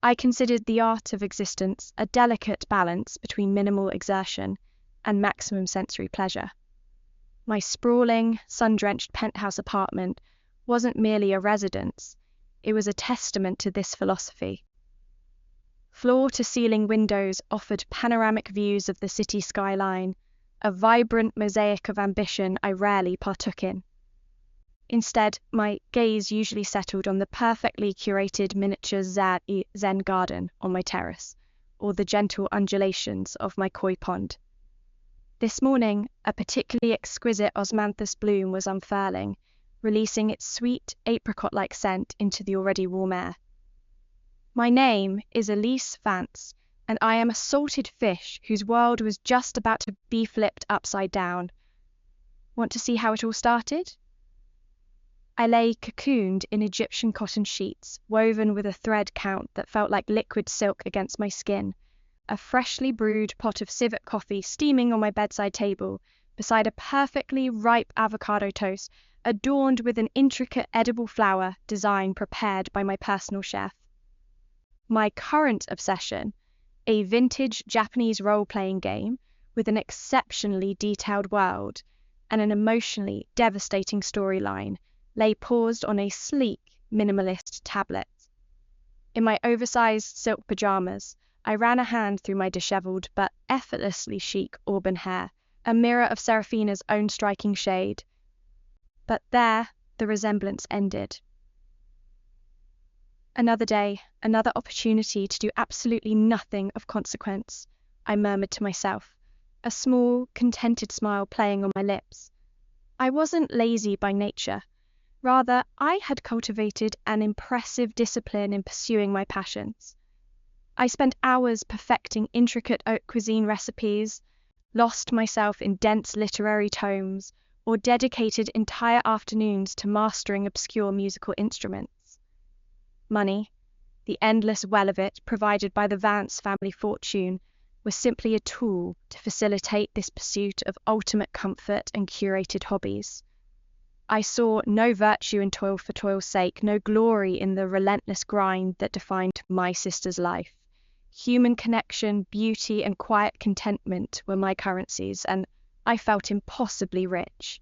I considered the art of existence a delicate balance between minimal exertion and maximum sensory pleasure. My sprawling, sun-drenched penthouse apartment wasn't merely a residence, it was a testament to this philosophy. Floor-to-ceiling windows offered panoramic views of the city skyline, a vibrant mosaic of ambition I rarely partook in. Instead, my gaze usually settled on the perfectly curated miniature Zen garden on my terrace, or the gentle undulations of my koi pond. This morning, a particularly exquisite osmanthus bloom was unfurling, releasing its sweet, apricot-like scent into the already warm air. My name is Elise Vance, and I am a salted fish whose world was just about to be flipped upside down. Want to see how it all started? I lay cocooned in Egyptian cotton sheets, woven with a thread count that felt like liquid silk against my skin, a freshly brewed pot of civet coffee steaming on my bedside table, beside a perfectly ripe avocado toast adorned with an intricate edible flower design prepared by my personal chef. My current obsession, a vintage Japanese role-playing game with an exceptionally detailed world and an emotionally devastating storyline, lay paused on a sleek, minimalist tablet. In my oversized silk pajamas, I ran a hand through my disheveled but effortlessly chic auburn hair, a mirror of Serafina's own striking shade. But there, the resemblance ended. Another day, another opportunity to do absolutely nothing of consequence, I murmured to myself, a small, contented smile playing on my lips. I wasn't lazy by nature. Rather, I had cultivated an impressive discipline in pursuing my passions. I spent hours perfecting intricate haute cuisine recipes, lost myself in dense literary tomes, or dedicated entire afternoons to mastering obscure musical instruments. Money, the endless well of it provided by the Vance family fortune, was simply a tool to facilitate this pursuit of ultimate comfort and curated hobbies. I saw no virtue in toil for toil's sake, no glory in the relentless grind that defined my sister's life. Human connection, beauty, and quiet contentment were my currencies, and I felt impossibly rich.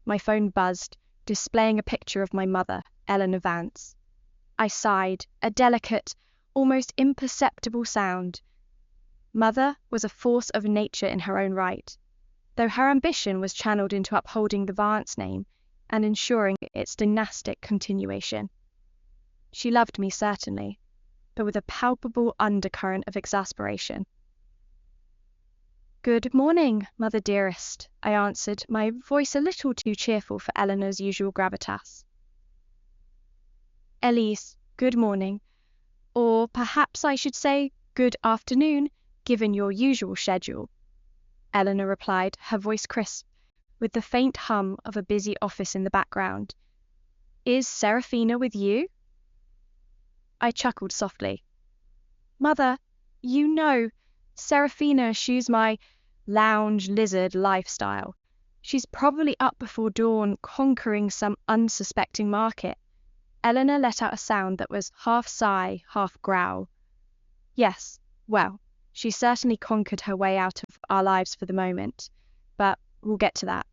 My phone buzzed, displaying a picture of my mother, Eleanor Vance. I sighed, a delicate, almost imperceptible sound. Mother was a force of nature in her own right, though her ambition was channeled into upholding the Vance name and ensuring its dynastic continuation. She loved me, certainly, but with a palpable undercurrent of exasperation. "Good morning, mother dearest," I answered, my voice a little too cheerful for Eleanor's usual gravitas. "Elise, good morning, or perhaps I should say good afternoon, given your usual schedule," Eleanor replied, her voice crisp, with the faint hum of a busy office in the background. "Is Serafina with you?" I chuckled softly. "Mother, you know, Serafina eschews my lounge lizard lifestyle. She's probably up before dawn conquering some unsuspecting market." Eleanor let out a sound that was half sigh, half growl. "Yes, well, she certainly conquered her way out of our lives for the moment, but we'll get to that.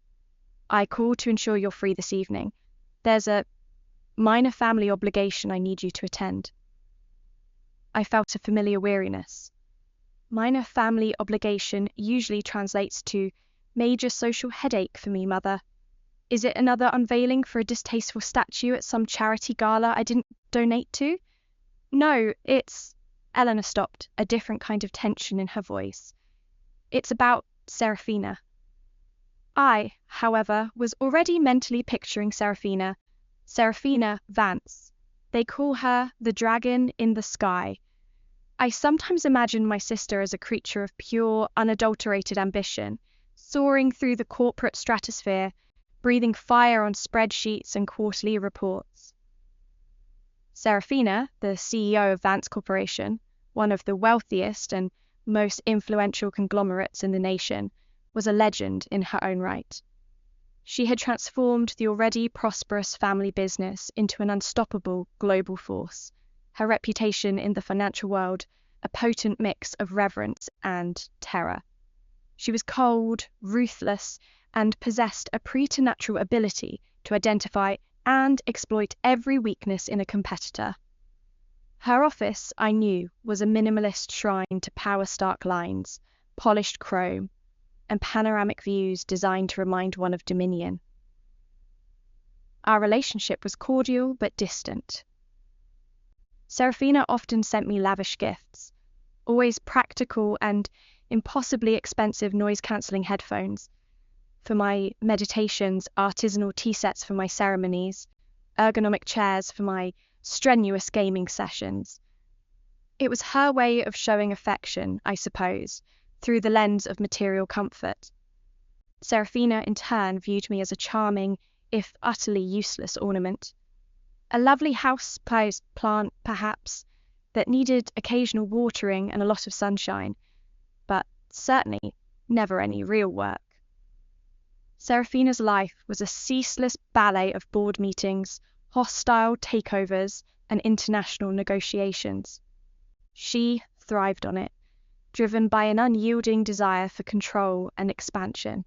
I called to ensure you're free this evening. There's a minor family obligation I need you to attend." I felt a familiar weariness. Minor family obligation usually translates to major social headache for me, mother. Is it another unveiling for a distasteful statue at some charity gala I didn't donate to? No, it's... Eleanor stopped, a different kind of tension in her voice. "It's about Serafina." I, however, was already mentally picturing Serafina Vance. They call her the dragon in the sky. I sometimes imagine my sister as a creature of pure, unadulterated ambition, soaring through the corporate stratosphere, breathing fire on spreadsheets and quarterly reports. Serafina, the CEO of Vance Corporation, one of the wealthiest and most influential conglomerates in the nation, was a legend in her own right. She had transformed the already prosperous family business into an unstoppable global force, her reputation in the financial world a potent mix of reverence and terror. She was cold, ruthless, and possessed a preternatural ability to identify and exploit every weakness in a competitor. Her office, I knew, was a minimalist shrine to power-stark lines, polished chrome, and panoramic views designed to remind one of dominion. Our relationship was cordial but distant. Serafina often sent me lavish gifts, always practical and impossibly expensive noise-cancelling headphones for my meditations, artisanal tea sets for my ceremonies, ergonomic chairs for my strenuous gaming sessions. It was her way of showing affection, I suppose, through the lens of material comfort. Serafina, in turn, viewed me as a charming, if utterly useless ornament. A lovely house-plant, perhaps, that needed occasional watering and a lot of sunshine, but certainly never any real work. Serafina's life was a ceaseless ballet of board meetings, hostile takeovers, and international negotiations. She thrived on it, driven by an unyielding desire for control and expansion.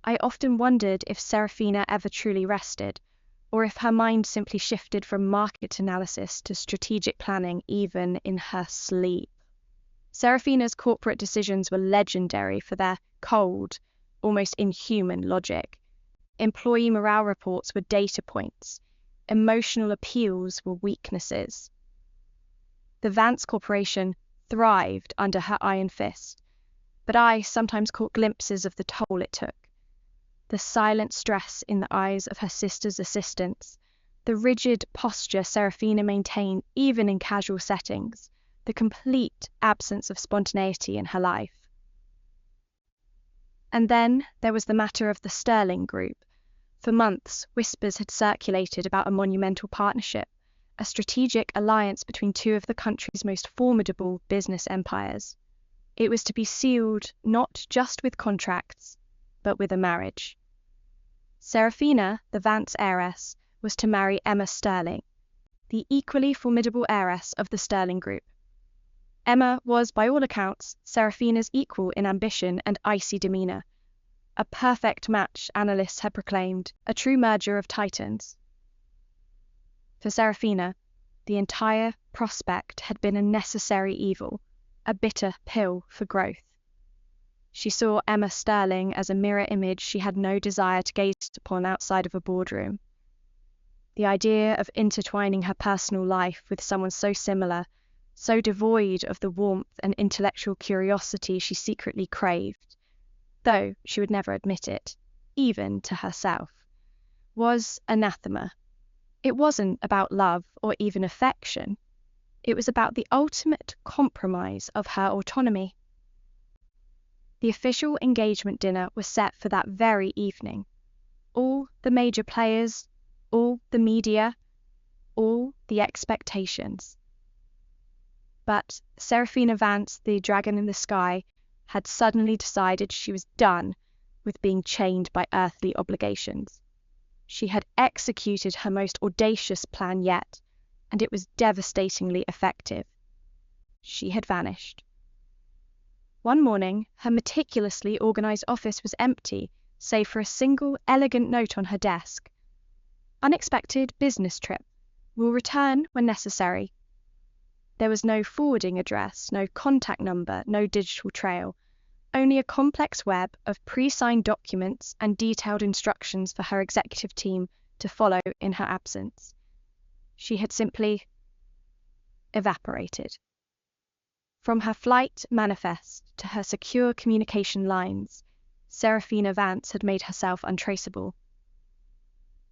I often wondered if Serafina ever truly rested, or if her mind simply shifted from market analysis to strategic planning even in her sleep. Serafina's corporate decisions were legendary for their cold, almost inhuman logic. Employee morale reports were data points. Emotional appeals were weaknesses. The Vance Corporation thrived under her iron fist, but I sometimes caught glimpses of the toll it took. The silent stress in the eyes of her sister's assistants, the rigid posture Serafina maintained even in casual settings, the complete absence of spontaneity in her life. And then there was the matter of the Sterling Group. For months, whispers had circulated about a monumental partnership, a strategic alliance between two of the country's most formidable business empires. It was to be sealed not just with contracts, but with a marriage. Serafina, the Vance heiress, was to marry Emma Sterling, the equally formidable heiress of the Sterling Group. Emma was, by all accounts, Serafina's equal in ambition and icy demeanour. A perfect match, analysts had proclaimed, a true merger of titans. For Serafina, the entire prospect had been a necessary evil, a bitter pill for growth. She saw Emma Sterling as a mirror image she had no desire to gaze upon outside of a boardroom. The idea of intertwining her personal life with someone so similar, so devoid of the warmth and intellectual curiosity she secretly craved, though she would never admit it, even to herself, was anathema. It wasn't about love or even affection. It was about the ultimate compromise of her autonomy. The official engagement dinner was set for that very evening. All the major players, all the media, all the expectations. But Serafina Vance, the dragon in the sky, had suddenly decided she was done with being chained by earthly obligations. She had executed her most audacious plan yet, and it was devastatingly effective. She had vanished. One morning, her meticulously organised office was empty, save for a single elegant note on her desk. Unexpected business trip. Will return when necessary. There was no forwarding address, no contact number, no digital trail, only a complex web of pre-signed documents and detailed instructions for her executive team to follow in her absence. She had simply evaporated. From her flight manifest to her secure communication lines, Serafina Vance had made herself untraceable.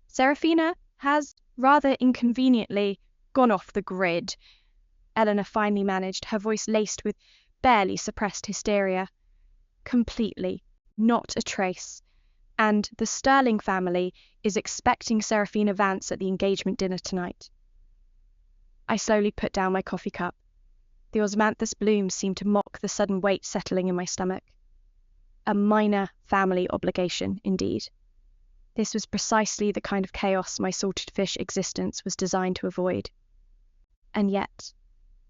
Serafina has rather inconveniently gone off the grid, Eleanor finally managed, her voice laced with barely suppressed hysteria. Completely, not a trace. And the Sterling family is expecting Serafina Vance at the engagement dinner tonight. I slowly put down my coffee cup. The osmanthus bloom seemed to mock the sudden weight settling in my stomach. A minor family obligation, indeed. This was precisely the kind of chaos my salted fish existence was designed to avoid. And yet,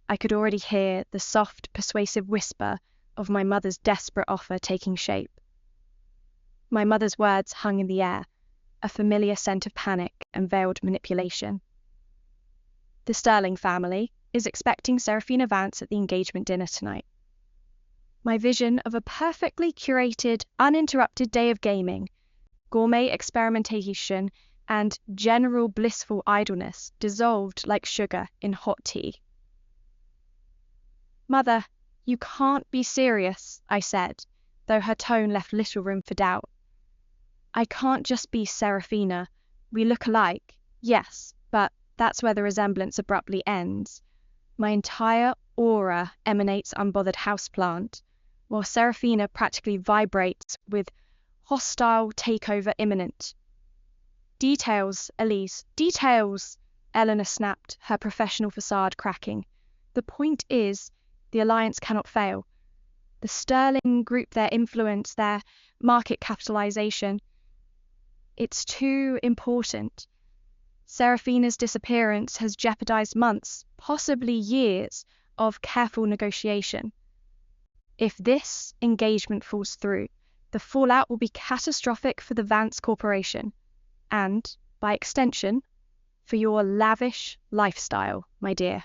I could already hear the soft, persuasive whisper of my mother's desperate offer taking shape. My mother's words hung in the air, a familiar scent of panic and veiled manipulation. The Sterling family is expecting Serafina Vance at the engagement dinner tonight. My vision of a perfectly curated, uninterrupted day of gaming, gourmet experimentation, and general blissful idleness dissolved like sugar in hot tea. "Mother, you can't be serious," I said, though her tone left little room for doubt. "I can't just be Serafina. We look alike, yes, but that's where the resemblance abruptly ends. My entire aura emanates unbothered houseplant, while Serafina practically vibrates with hostile takeover imminent." "Details, Elise, details," Eleanor snapped, her professional facade cracking. "The point is, the alliance cannot fail. The Sterling Group, their influence, their market capitalization, it's too important. Serafina's disappearance has jeopardized months, possibly years, of careful negotiation. If this engagement falls through, the fallout will be catastrophic for the Vance Corporation, and, by extension, for your lavish lifestyle, my dear."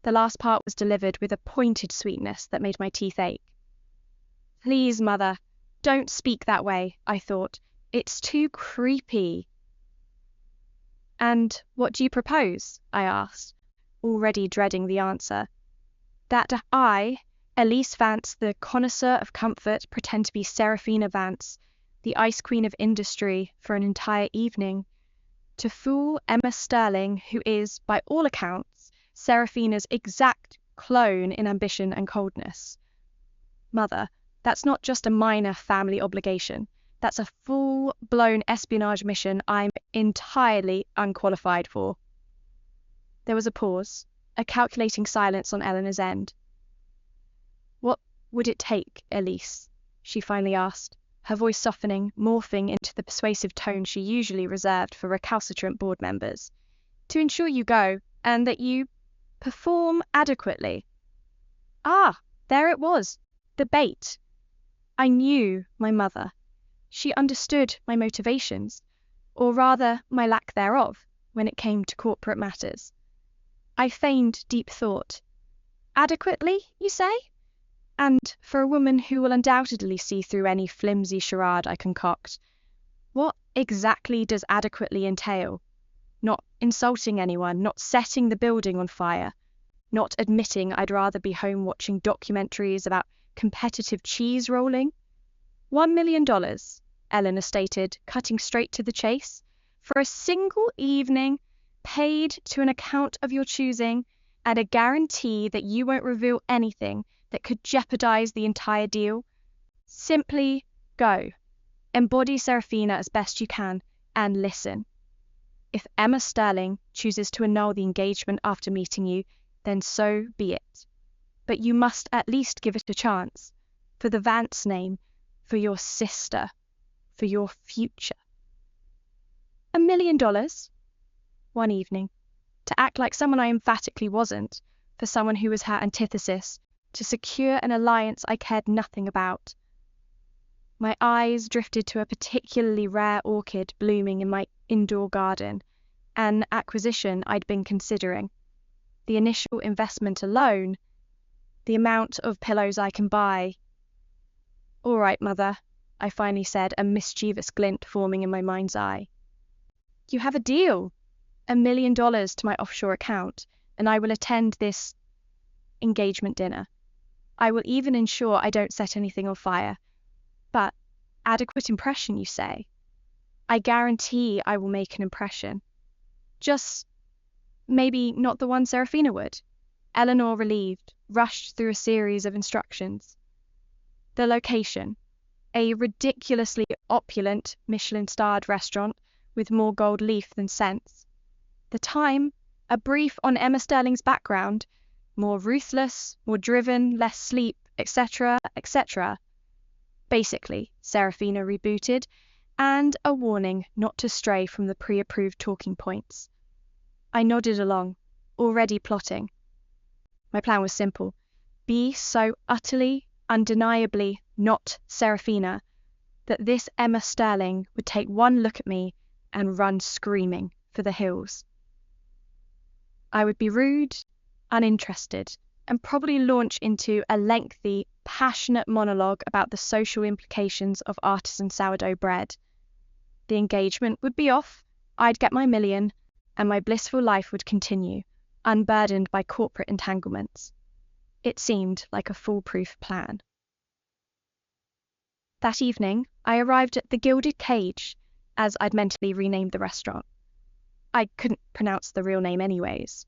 The last part was delivered with a pointed sweetness that made my teeth ache. "Please, Mother, don't speak that way," I thought. "It's too creepy." "And what do you propose?" I asked, already dreading the answer. "That I, Elise Vance, the connoisseur of comfort, pretend to be Serafina Vance, the ice queen of industry, for an entire evening, to fool Emma Sterling, who is, by all accounts, Serafina's exact clone in ambition and coldness. Mother, that's not just a minor family obligation. That's a full-blown espionage mission I'm entirely unqualified for." There was a pause, a calculating silence on Eleanor's end. "What would it take, Elise?" she finally asked, her voice softening, morphing into the persuasive tone she usually reserved for recalcitrant board members, "to ensure you go, and that you perform adequately?" Ah, there it was, the bait. I knew my mother. She understood my motivations, or rather my lack thereof, when it came to corporate matters. I feigned deep thought. "Adequately, you say? And for a woman who will undoubtedly see through any flimsy charade I concoct, what exactly does adequately entail? Not insulting anyone, not setting the building on fire, not admitting I'd rather be home watching documentaries about competitive cheese rolling? $1 million, Eleanor stated, cutting straight to the chase, for a single evening, paid to an account of your choosing, and a guarantee that you won't reveal anything that could jeopardize the entire deal. Simply go. Embody Serafina as best you can, and listen. If Emma Sterling chooses to annul the engagement after meeting you, then so be it. But you must at least give it a chance. For the Vance name, for your sister, for your future." $1 million? One evening. To act like someone I emphatically wasn't, for someone who was her antithesis, to secure an alliance I cared nothing about. My eyes drifted to a particularly rare orchid blooming in my indoor garden, an acquisition I'd been considering. The initial investment alone, the amount of pillows I can buy. "All right, Mother," I finally said, a mischievous glint forming in my mind's eye. "You have a deal. $1 million to my offshore account, and I will attend this engagement dinner. I will even ensure I don't set anything on fire. But adequate impression, you say? I guarantee I will make an impression. Just maybe not the one Serafina would." Eleanor, relieved, rushed through a series of instructions. The location: a ridiculously opulent Michelin-starred restaurant with more gold leaf than sense. The time: a brief on Emma Sterling's background: more ruthless, more driven, less sleep, etc., etc. Basically, Serafina rebooted, and a warning not to stray from the pre-approved talking points. I nodded along. already plotting. My plan was simple: be so utterly, undeniably not Serafina that this Emma Sterling would take one look at me and run screaming for the hills. I would be rude, uninterested, and probably launch into a lengthy, passionate monologue about the social implications of artisan sourdough bread. The engagement would be off, I'd get my million, and my blissful life would continue, unburdened by corporate entanglements. It seemed like a foolproof plan. That evening, I arrived at the Gilded Cage, as I'd mentally renamed the restaurant. I couldn't pronounce the real name anyways.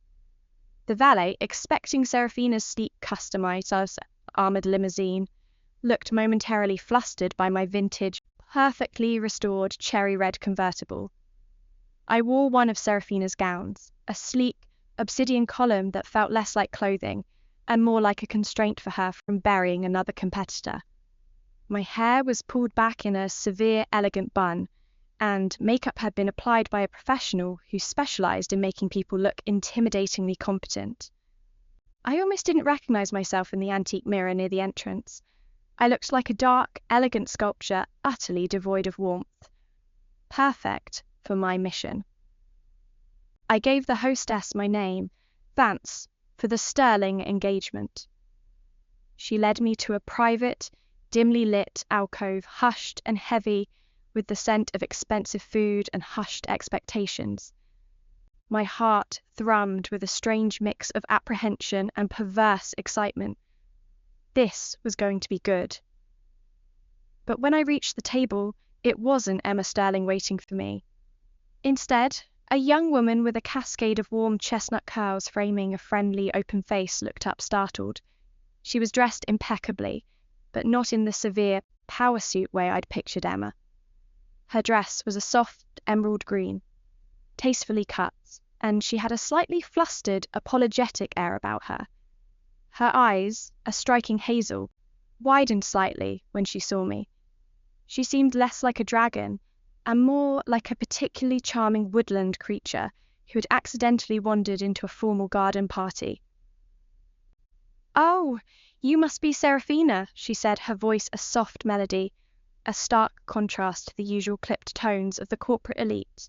The valet, expecting Serafina's sleek customizer's armoured limousine, looked momentarily flustered by my vintage, perfectly restored cherry red convertible. I wore one of Serafina's gowns, a sleek, obsidian column that felt less like clothing and more like a constraint for her from burying another competitor. My hair was pulled back in a severe, elegant bun, and makeup had been applied by a professional who specialized in making people look intimidatingly competent. I almost didn't recognize myself in the antique mirror near the entrance. I looked like a dark, elegant sculpture utterly devoid of warmth. Perfect for my mission. I gave the hostess my name, Vance, for the Sterling engagement. She led me to a private, dimly lit alcove, hushed and heavy with the scent of expensive food and hushed expectations. My heart thrummed with a strange mix of apprehension and perverse excitement. This was going to be good. But when I reached the table, it wasn't Emma Sterling waiting for me. Instead, a young woman with a cascade of warm chestnut curls framing a friendly, open face looked up startled. She was dressed impeccably, but not in the severe power suit way I'd pictured Emma. Her dress was a soft emerald green, tastefully cut, and she had a slightly flustered, apologetic air about her. Her eyes, a striking hazel, widened slightly when she saw me. She seemed less like a dragon and more like a particularly charming woodland creature who had accidentally wandered into a formal garden party. "Oh, you must be Serafina," she said, her voice a soft melody, a stark contrast to the usual clipped tones of the corporate elite.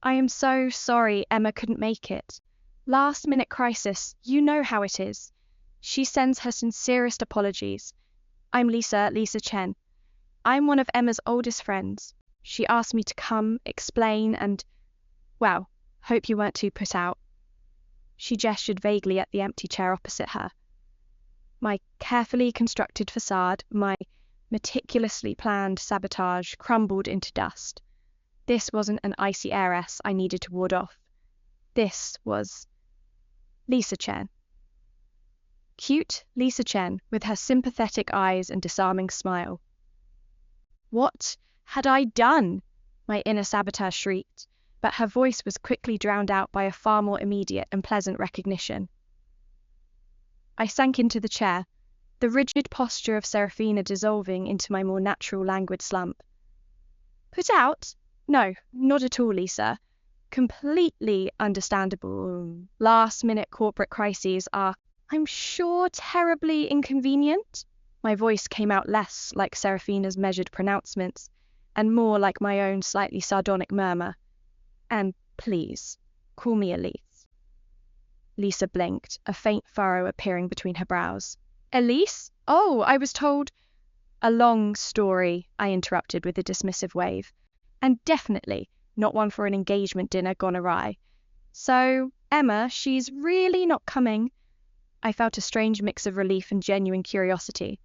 "I am so sorry Emma couldn't make it. Last-minute crisis, you know how it is." She sends her sincerest apologies. "I'm Lisa Chen. I'm one of Emma's oldest friends. She asked me to come, explain, and, well, hope you weren't too put out." She gestured vaguely at the empty chair opposite her. My carefully constructed facade, my meticulously planned sabotage crumbled into dust. This wasn't an icy heiress I needed to ward off. This was Lisa Chen. Cute Lisa Chen, with her sympathetic eyes and disarming smile. What had I done? My inner saboteur shrieked, but her voice was quickly drowned out by a far more immediate and pleasant recognition. I sank into the chair, the rigid posture of Serafina dissolving into my more natural languid slump. "Put out? No, not at all, Lisa. Completely understandable. Last-minute corporate crises are, I'm sure, terribly inconvenient." My voice came out less like Serafina's measured pronouncements and more like my own slightly sardonic murmur. "And please, call me Elise." Lisa blinked, a faint furrow appearing between her brows. "Elise? Oh, I was told—" "A long story," I interrupted with a dismissive wave, "and definitely not one for an engagement dinner gone awry. So, Emma, she's really not coming?" I felt a strange mix of relief and genuine curiosity.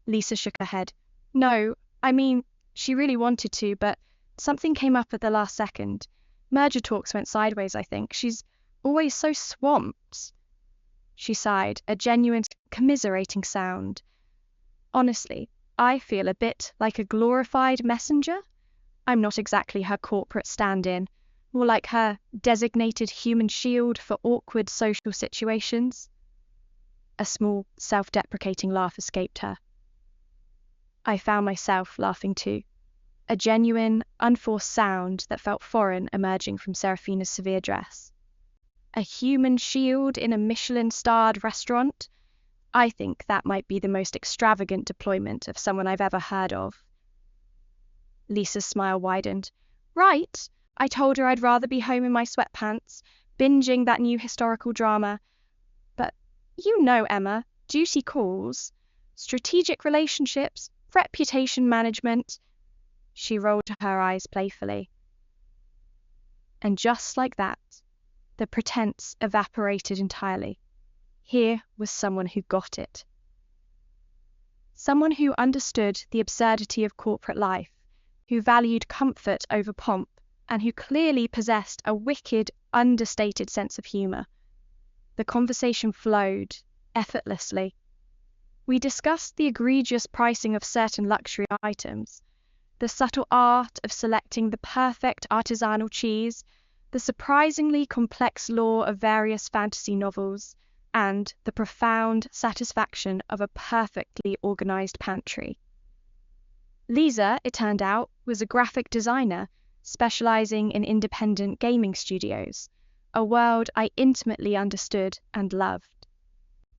Lisa shook her head. "No, I mean, she really wanted to, but something came up at the last second. Merger talks went sideways, I think. She's always so swamped." She sighed, a genuine, commiserating sound. "Honestly, I feel a bit like a glorified messenger. I'm not exactly her corporate stand-in, more like her designated human shield for awkward social situations." A small, self-deprecating laugh escaped her. I found myself laughing too, a genuine, unforced sound that felt foreign emerging from Serafina's severe dress. A human shield in a Michelin-starred restaurant? I think that might be the most extravagant deployment of someone I've ever heard of. Lisa's smile widened. Right, I told her I'd rather be home in my sweatpants, binging that new historical drama. But you know, Emma, duty calls. Strategic relationships, reputation management. She rolled her eyes playfully. And just like that, the pretense evaporated entirely. Here was someone who got it. Someone who understood the absurdity of corporate life, who valued comfort over pomp, and who clearly possessed a wicked, understated sense of humor. The conversation flowed effortlessly. We discussed the egregious pricing of certain luxury items, the subtle art of selecting the perfect artisanal cheese, the surprisingly complex lore of various fantasy novels, and the profound satisfaction of a perfectly organized pantry. Lisa, it turned out, was a graphic designer specializing in independent gaming studios, a world I intimately understood and loved.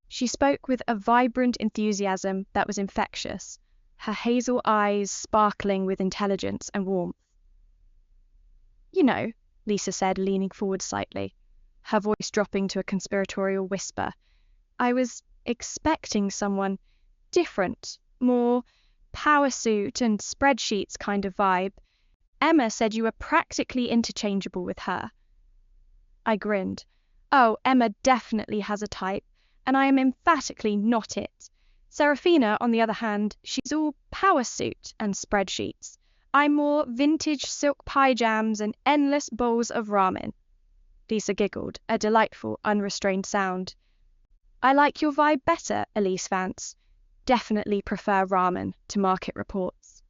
She spoke with a vibrant enthusiasm that was infectious, her hazel eyes sparkling with intelligence and warmth. You know, Lisa said, leaning forward slightly, her voice dropping to a conspiratorial whisper, I was expecting someone different, more power suit and spreadsheets kind of vibe. Emma said you were practically interchangeable with her. I grinned. Oh, Emma definitely has a type, and I am emphatically not it. Serafina, on the other hand, she's all power suit and spreadsheets. I'm more vintage silk pie jams and endless bowls of ramen. Lisa giggled, a delightful, unrestrained sound. I like your vibe better, Elise Vance. Definitely prefer ramen to market reports.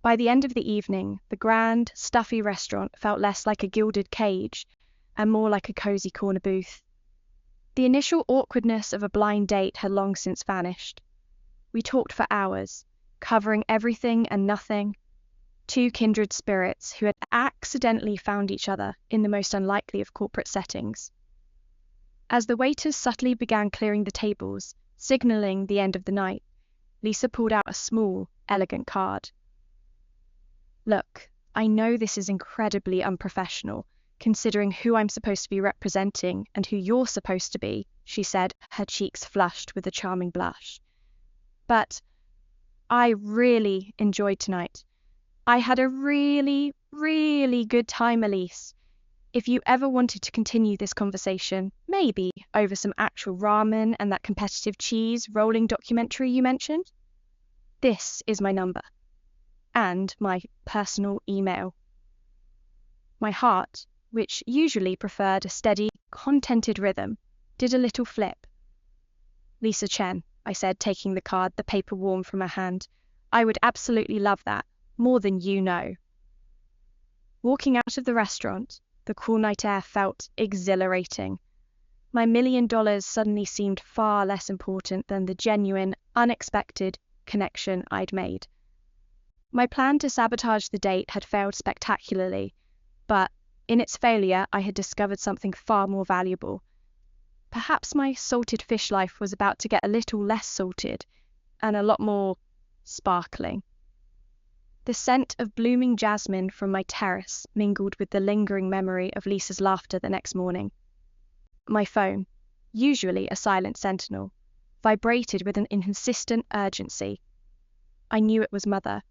By the end of the evening, the grand, stuffy restaurant felt less like a gilded cage and more like a cozy corner booth. The initial awkwardness of a blind date had long since vanished. We talked for hours, covering everything and nothing. Two kindred spirits who had accidentally found each other in the most unlikely of corporate settings. As the waiters subtly began clearing the tables, signaling the end of the night, Lisa pulled out a small, elegant card. Look, I know this is incredibly unprofessional, considering who I'm supposed to be representing and who you're supposed to be, she said, her cheeks flushed with a charming blush. But I really enjoyed tonight. I had a really, really good time, Elise. If you ever wanted to continue this conversation, maybe over some actual ramen and that competitive cheese rolling documentary you mentioned, this is my number. And my personal email. My heart, which usually preferred a steady, contented rhythm, did a little flip. Lisa Chen, I said, taking the card, the paper warm from her hand. I would absolutely love that, more than you know. Walking out of the restaurant, the cool night air felt exhilarating. My $1 million suddenly seemed far less important than the genuine, unexpected connection I'd made. My plan to sabotage the date had failed spectacularly, but in its failure I had discovered something far more valuable. Perhaps my salted fish life was about to get a little less salted and a lot more sparkling. The scent of blooming jasmine from my terrace mingled with the lingering memory of Lisa's laughter the next morning. My phone, usually a silent sentinel, vibrated with an insistent urgency. I knew it was Mother.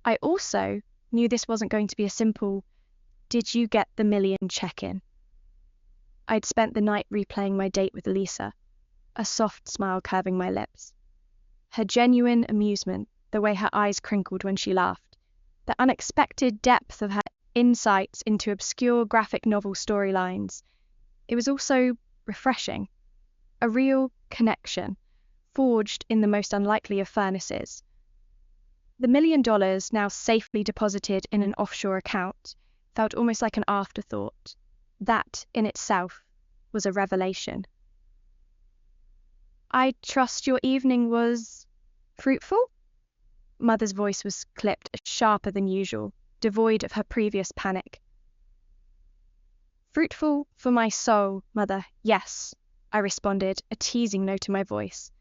I also knew this wasn't going to be a simple, did you get the million check-in? I'd spent the night replaying my date with Lisa, a soft smile curving my lips. Her genuine amusement, the way her eyes crinkled when she laughed, the unexpected depth of her insights into obscure graphic novel storylines. It was also refreshing, a real connection, forged in the most unlikely of furnaces. The $1 million, now safely deposited in an offshore account, felt almost like an afterthought. That, in itself, was a revelation. I trust your evening was fruitful? Mother's voice was clipped sharper than usual, devoid of her previous panic. Fruitful for my soul, mother, yes, I responded, a teasing note in my voice.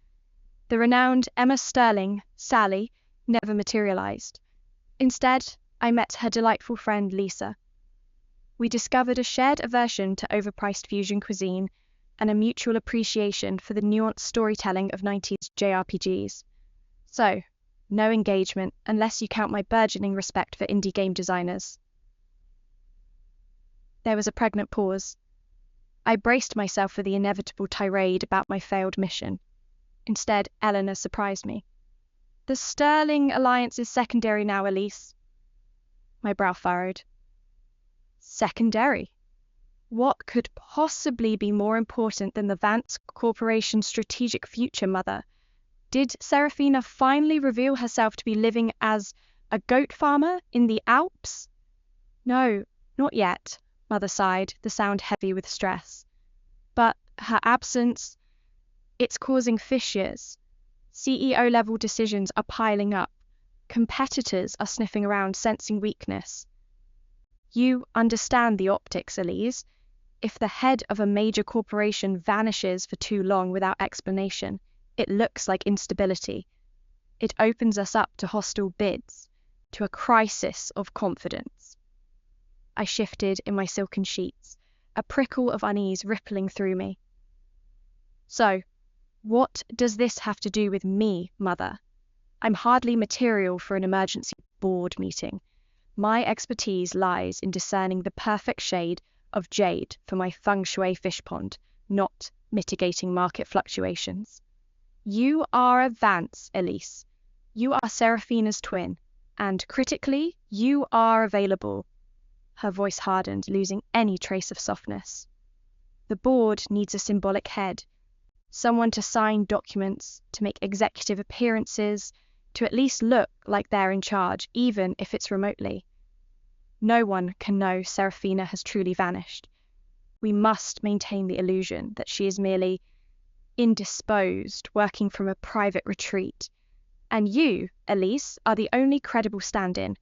The renowned Emma Sterling, Sally, never materialized. Instead, I met her delightful friend Lisa. We discovered a shared aversion to overpriced fusion cuisine and a mutual appreciation for the nuanced storytelling of 90s JRPGs. So, no engagement unless you count my burgeoning respect for indie game designers. There was a pregnant pause. I braced myself for the inevitable tirade about my failed mission. Instead, Eleanor surprised me. The Sterling alliance is secondary now, Elise. My brow furrowed. Secondary? What could possibly be more important than the Vance Corporation's strategic future, mother? Did Serafina finally reveal herself to be living as a goat farmer in the Alps? No, not yet, mother sighed, the sound heavy with stress. But her absence, it's causing fissures. CEO-level decisions are piling up. Competitors are sniffing around, sensing weakness. You understand the optics, Elise. If the head of a major corporation vanishes for too long without explanation, it looks like instability. It opens us up to hostile bids, to a crisis of confidence. I shifted in my silken sheets, a prickle of unease rippling through me. So, what does this have to do with me, mother? I'm hardly material for an emergency board meeting. My expertise lies in discerning the perfect shade of jade for my feng shui fish pond, not mitigating market fluctuations. You are a Vance, Elise. You are Serafina's twin, and critically, you are available. Her voice hardened, losing any trace of softness. The board needs a symbolic head, someone to sign documents, to make executive appearances, to at least look like they're in charge, even if it's remotely. No one can know Serafina has truly vanished. We must maintain the illusion that she is merely indisposed, working from a private retreat. And you, Elise, are the only credible stand-in.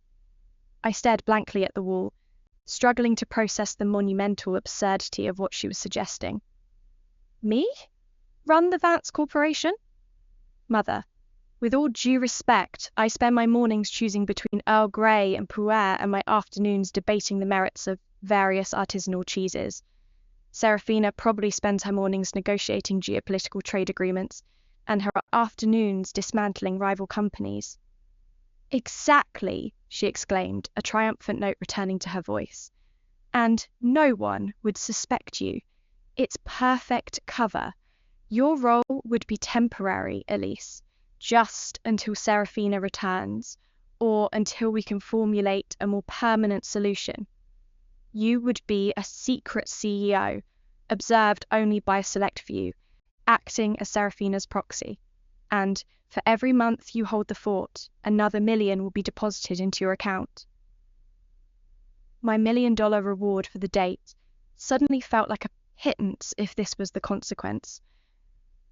I stared blankly at the wall, struggling to process the monumental absurdity of what she was suggesting. Me? Run the Vance Corporation? Mother, with all due respect, I spend my mornings choosing between Earl Grey and Pu'er and my afternoons debating the merits of various artisanal cheeses. Serafina probably spends her mornings negotiating geopolitical trade agreements and her afternoons dismantling rival companies. Exactly, she exclaimed, a triumphant note returning to her voice. And no one would suspect you. It's perfect cover. Your role would be temporary, Elise, just until Serafina returns, or until we can formulate a more permanent solution. You would be a secret CEO, observed only by a select few, acting as Serafina's proxy. And for every month you hold the fort, another $1 million will be deposited into your account. My $1 million reward for the date suddenly felt like a pittance if this was the consequence.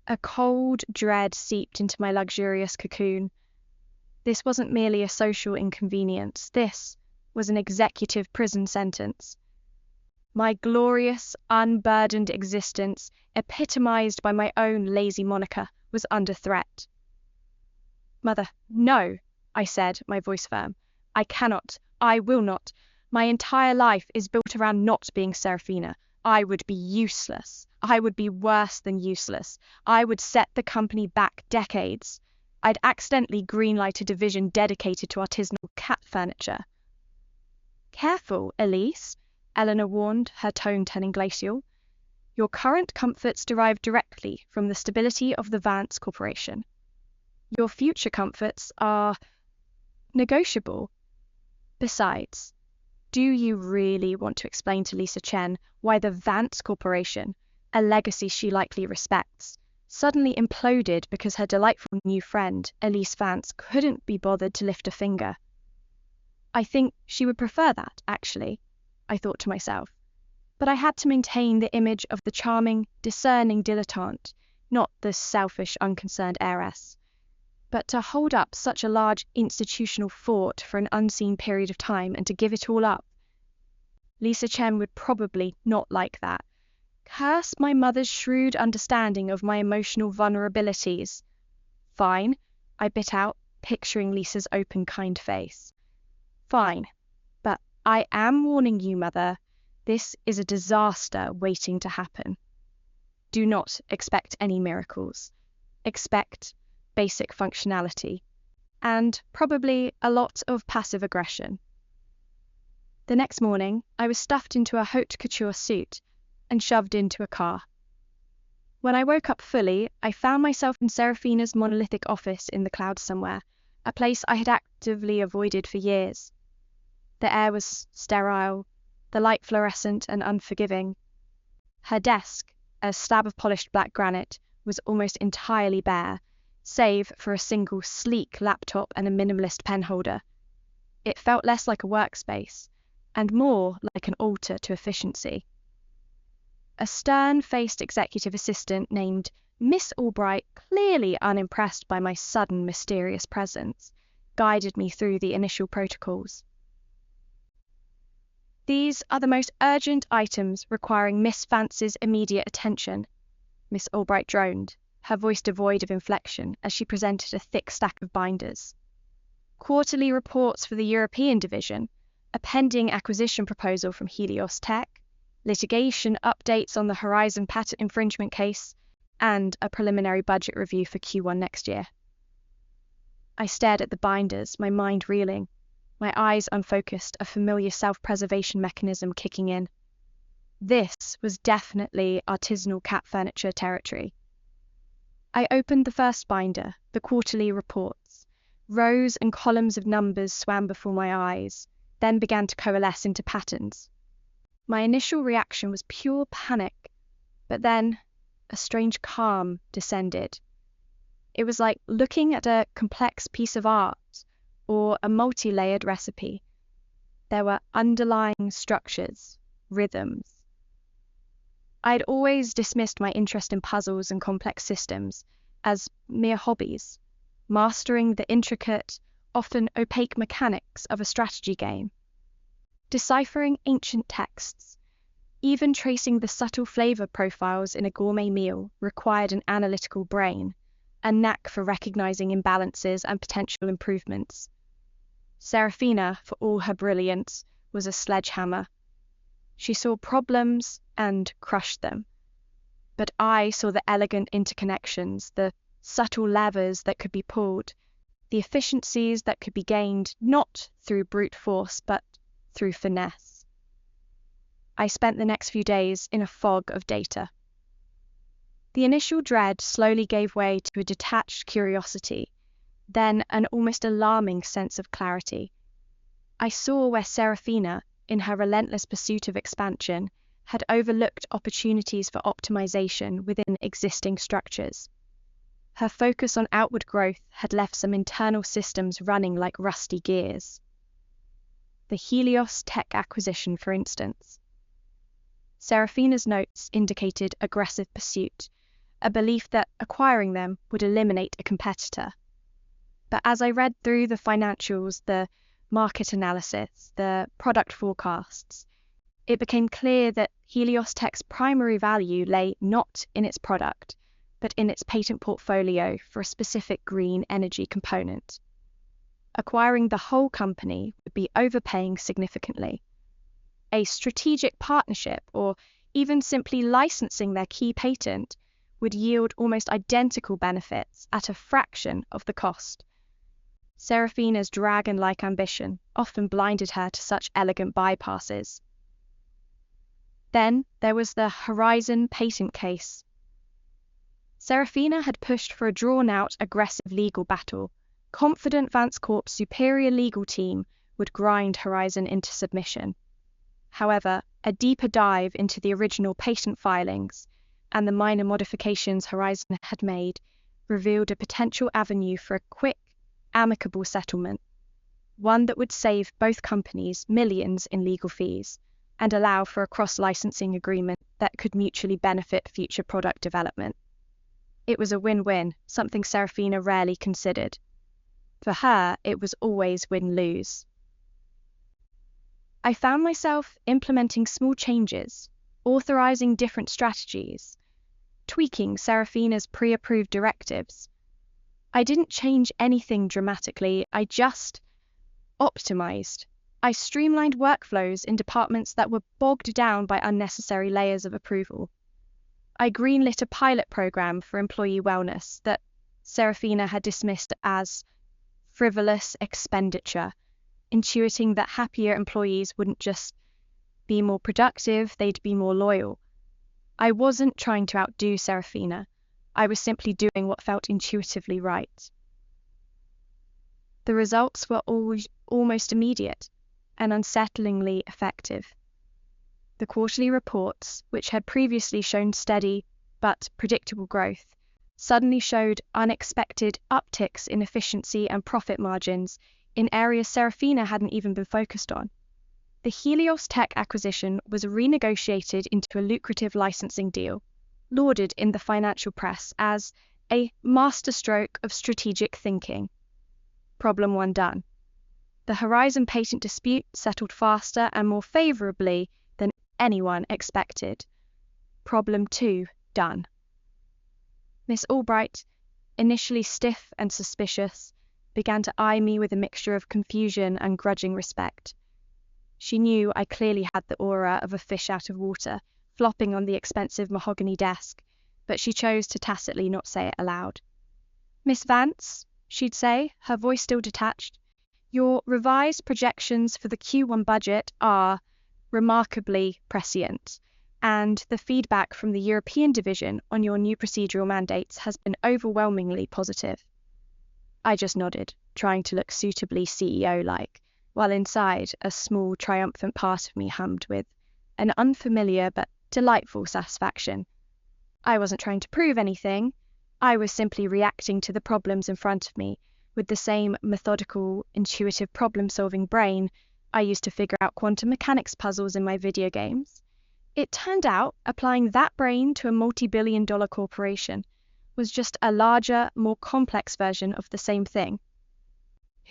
A cold dread seeped into my luxurious cocoon. This wasn't merely a social inconvenience. This was an executive prison sentence. My glorious, unburdened existence, epitomized by my own lazy moniker, was under threat. Mother, no, I said, my voice firm. I cannot. I will not. My entire life is built around not being Serafina. I would be useless. I would be worse than useless. I would set the company back decades. I'd accidentally greenlight a division dedicated to artisanal cat furniture. Careful, Elise, Eleanor warned, her tone turning glacial. Your current comforts derive directly from the stability of the Vance Corporation. Your future comforts are negotiable. Besides, do you really want to explain to Lisa Chen why the Vance Corporation, a legacy she likely respects, suddenly imploded because her delightful new friend, Elise Vance, couldn't be bothered to lift a finger? I think she would prefer that, actually, I thought to myself. But I had to maintain the image of the charming, discerning dilettante, not the selfish, unconcerned heiress. But to hold up such a large institutional fort for an unseen period of time and to give it all up, Lisa Chen would probably not like that. Curse my mother's shrewd understanding of my emotional vulnerabilities. Fine, I bit out, picturing Lisa's open, kind face. Fine, but I am warning you, Mother, this is a disaster waiting to happen. Do not expect any miracles. Expect basic functionality, and probably a lot of passive aggression. The next morning, I was stuffed into a haute couture suit and shoved into a car. When I woke up fully, I found myself in Serafina's monolithic office in the clouds somewhere, a place I had actively avoided for years. The air was sterile, the light fluorescent and unforgiving. Her desk, a slab of polished black granite, was almost entirely bare, save for a single sleek laptop and a minimalist pen holder. It felt less like a workspace, and more like an altar to efficiency. A stern-faced executive assistant named Miss Albright, clearly unimpressed by my sudden mysterious presence, guided me through the initial protocols. These are the most urgent items requiring Miss Fance's immediate attention, Miss Albright droned, her voice devoid of inflection as she presented a thick stack of binders. Quarterly reports for the European division, a pending acquisition proposal from Helios Tech, litigation updates on the Horizon patent infringement case, and a preliminary budget review for Q1 next year. I stared at the binders, my mind reeling, my eyes unfocused, a familiar self-preservation mechanism kicking in. This was definitely artisanal cat furniture territory. I opened the first binder, the quarterly reports. Rows and columns of numbers swam before my eyes, then began to coalesce into patterns. My initial reaction was pure panic, but then a strange calm descended. It was like looking at a complex piece of art or a multi-layered recipe. There were underlying structures, rhythms. I'd always dismissed my interest in puzzles and complex systems as mere hobbies, mastering the intricate, often opaque mechanics of a strategy game. Deciphering ancient texts, even tracing the subtle flavor profiles in a gourmet meal required an analytical brain, a knack for recognizing imbalances and potential improvements. Serafina, for all her brilliance, was a sledgehammer. She saw problems and crushed them. But I saw the elegant interconnections, the subtle levers that could be pulled, the efficiencies that could be gained not through brute force but through finesse. I spent the next few days in a fog of data. The initial dread slowly gave way to a detached curiosity, then an almost alarming sense of clarity. I saw where Serafina, in her relentless pursuit of expansion, had overlooked opportunities for optimization within existing structures. Her focus on outward growth had left some internal systems running like rusty gears. The Helios Tech acquisition, for instance. Serafina's notes indicated aggressive pursuit, a belief that acquiring them would eliminate a competitor. But as I read through the financials, the market analysis, the product forecasts, it became clear that Helios Tech's primary value lay not in its product, but in its patent portfolio for a specific green energy component. Acquiring the whole company would be overpaying significantly. A strategic partnership, or even simply licensing their key patent, would yield almost identical benefits at a fraction of the cost. Serafina's dragon-like ambition often blinded her to such elegant bypasses. Then there was the Horizon patent case. Serafina had pushed for a drawn-out, aggressive legal battle, confident Vance Corp's superior legal team would grind Horizon into submission. However, a deeper dive into the original patent filings and the minor modifications Horizon had made revealed a potential avenue for a quick, amicable settlement, one that would save both companies millions in legal fees and allow for a cross-licensing agreement that could mutually benefit future product development. It was a win-win, something Serafina rarely considered. For her, it was always win-lose. I found myself implementing small changes, authorizing different strategies, tweaking Serafina's pre-approved directives. I didn't change anything dramatically, I just optimized. I streamlined workflows in departments that were bogged down by unnecessary layers of approval. I greenlit a pilot program for employee wellness that Serafina had dismissed as frivolous expenditure, intuiting that happier employees wouldn't just be more productive, they'd be more loyal. I wasn't trying to outdo Serafina. I was simply doing what felt intuitively right. The results were almost immediate and unsettlingly effective. The quarterly reports, which had previously shown steady but predictable growth, suddenly showed unexpected upticks in efficiency and profit margins in areas Serafina hadn't even been focused on. The Helios Tech acquisition was renegotiated into a lucrative licensing deal, lauded in the financial press as a masterstroke of strategic thinking. Problem 1 done. The Horizon patent dispute settled faster and more favorably than anyone expected. Problem 2 done. Miss Albright, initially stiff and suspicious, began to eye me with a mixture of confusion and grudging respect. She knew I clearly had the aura of a fish out of water, flopping on the expensive mahogany desk, but she chose to tacitly not say it aloud. "Miss Vance," she'd say, her voice still detached, "your revised projections for the Q1 budget are remarkably prescient, and the feedback from the European division on your new procedural mandates has been overwhelmingly positive." I just nodded, trying to look suitably CEO-like, while inside a small, triumphant part of me hummed with an unfamiliar but delightful satisfaction. I wasn't trying to prove anything. I was simply reacting to the problems in front of me with the same methodical, intuitive problem-solving brain I used to figure out quantum mechanics puzzles in my video games. It turned out applying that brain to a multi-billion-dollar corporation was just a larger, more complex version of the same thing.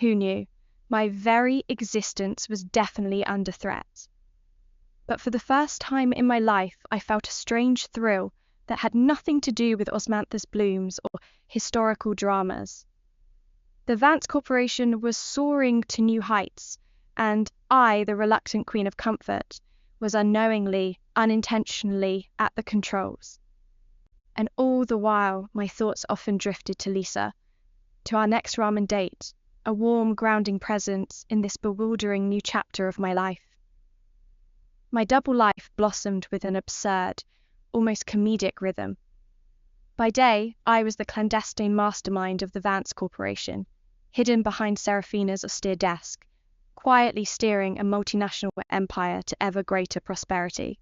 Who knew? My very existence was definitely under threat. But for the first time in my life, I felt a strange thrill that had nothing to do with Osmanthus blooms or historical dramas. The Vance Corporation was soaring to new heights, and I, the reluctant queen of comfort, was unknowingly, unintentionally at the controls. And all the while, my thoughts often drifted to Lisa, to our next ramen date, a warm, grounding presence in this bewildering new chapter of my life. My double life blossomed with an absurd, almost comedic rhythm. By day, I was the clandestine mastermind of the Vance Corporation, hidden behind Serafina's austere desk, quietly steering a multinational empire to ever greater prosperity.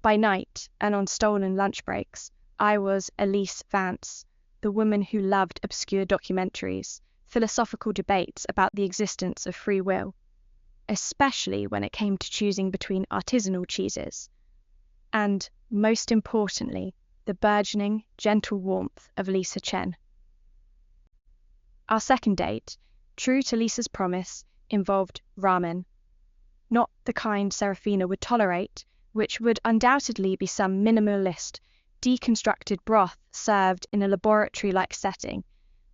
By night, and on stolen lunch breaks, I was Elise Vance, the woman who loved obscure documentaries, philosophical debates about the existence of free will, especially when it came to choosing between artisanal cheeses, and, most importantly, the burgeoning, gentle warmth of Lisa Chen. Our second date, true to Lisa's promise, involved ramen. Not the kind Serafina would tolerate, which would undoubtedly be some minimalist, deconstructed broth served in a laboratory-like setting,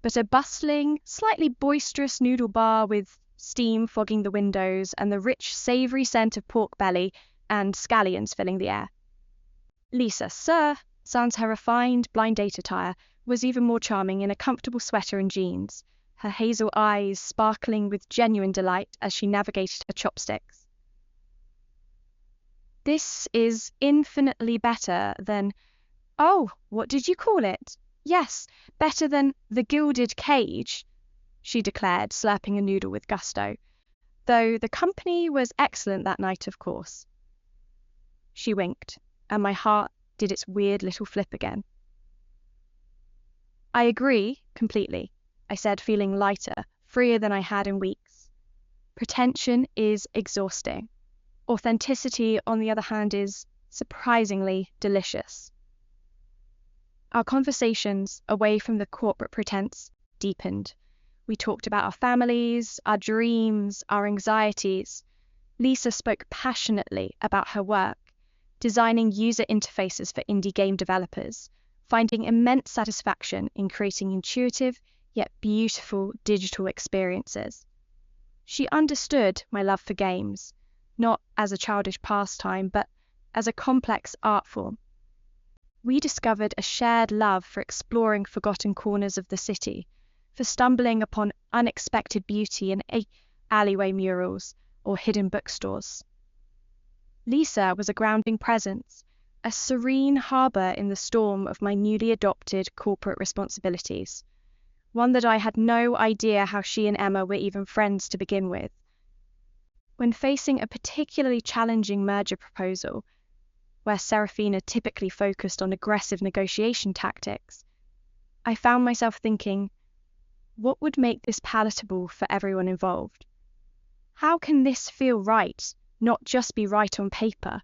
but a bustling, slightly boisterous noodle bar with steam fogging the windows and the rich, savoury scent of pork belly and scallions filling the air. Lisa, sir, sans her refined blind date attire, was even more charming in a comfortable sweater and jeans, her hazel eyes sparkling with genuine delight as she navigated her chopsticks. "This is infinitely better than—" "Oh, what did you call it? Yes, better than The Gilded Cage," she declared, slurping a noodle with gusto. "Though the company was excellent that night, of course." She winked, and my heart did its weird little flip again. "I agree completely," I said, feeling lighter, freer than I had in weeks. "Pretension is exhausting. Authenticity, on the other hand, is surprisingly delicious." Our conversations, away from the corporate pretense, deepened. We talked about our families, our dreams, our anxieties. Lisa spoke passionately about her work, designing user interfaces for indie game developers, finding immense satisfaction in creating intuitive yet beautiful digital experiences. She understood my love for games, not as a childish pastime, but as a complex art form. We discovered a shared love for exploring forgotten corners of the city, for stumbling upon unexpected beauty in alleyway murals or hidden bookstores. Lisa was a grounding presence, a serene harbour in the storm of my newly adopted corporate responsibilities, one that I had no idea how she and Emma were even friends to begin with. When facing a particularly challenging merger proposal, where Serafina typically focused on aggressive negotiation tactics, I found myself thinking, what would make this palatable for everyone involved? How can this feel right, not just be right on paper?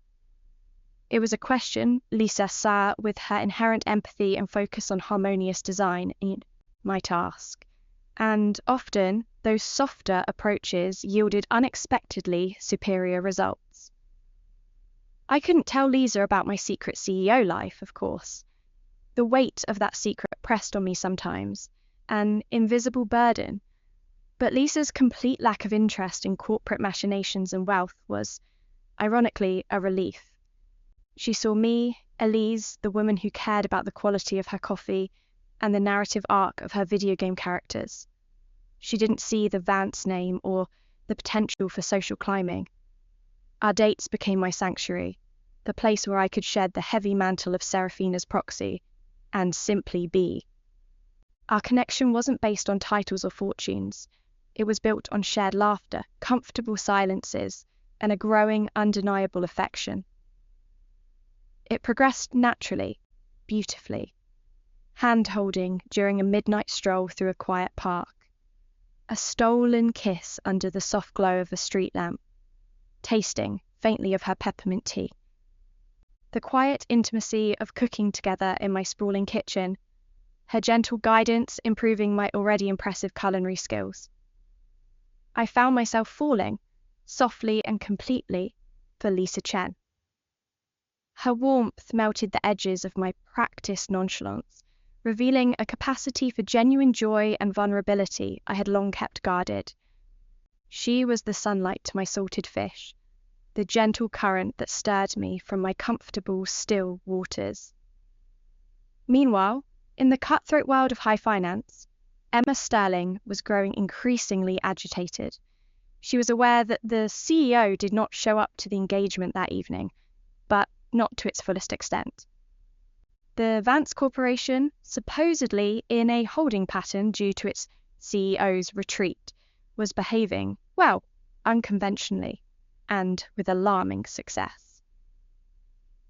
It was a question Lisa saw with her inherent empathy and focus on harmonious design in my task, and often those softer approaches yielded unexpectedly superior results. I couldn't tell Lisa about my secret CEO life, of course. The weight of that secret pressed on me sometimes, an invisible burden. But Lisa's complete lack of interest in corporate machinations and wealth was, ironically, a relief. She saw me, Elise, the woman who cared about the quality of her coffee and the narrative arc of her video game characters. She didn't see the Vance name or the potential for social climbing. Our dates became my sanctuary, the place where I could shed the heavy mantle of Serafina's proxy and simply be. Our connection wasn't based on titles or fortunes. It was built on shared laughter, comfortable silences, and a growing, undeniable affection. It progressed naturally, beautifully, hand-holding during a midnight stroll through a quiet park, a stolen kiss under the soft glow of a street lamp, tasting faintly of her peppermint tea. The quiet intimacy of cooking together in my sprawling kitchen, her gentle guidance improving my already impressive culinary skills. I found myself falling, softly and completely, for Lisa Chen. Her warmth melted the edges of my practiced nonchalance, revealing a capacity for genuine joy and vulnerability I had long kept guarded. She was the sunlight to my salted fish, the gentle current that stirred me from my comfortable, still waters. Meanwhile, in the cutthroat world of high finance, Emma Sterling was growing increasingly agitated. She was aware that the CEO did not show up to the engagement that evening, but not to its fullest extent. The Vance Corporation, supposedly in a holding pattern due to its CEO's retreat, was behaving, well, unconventionally, and with alarming success.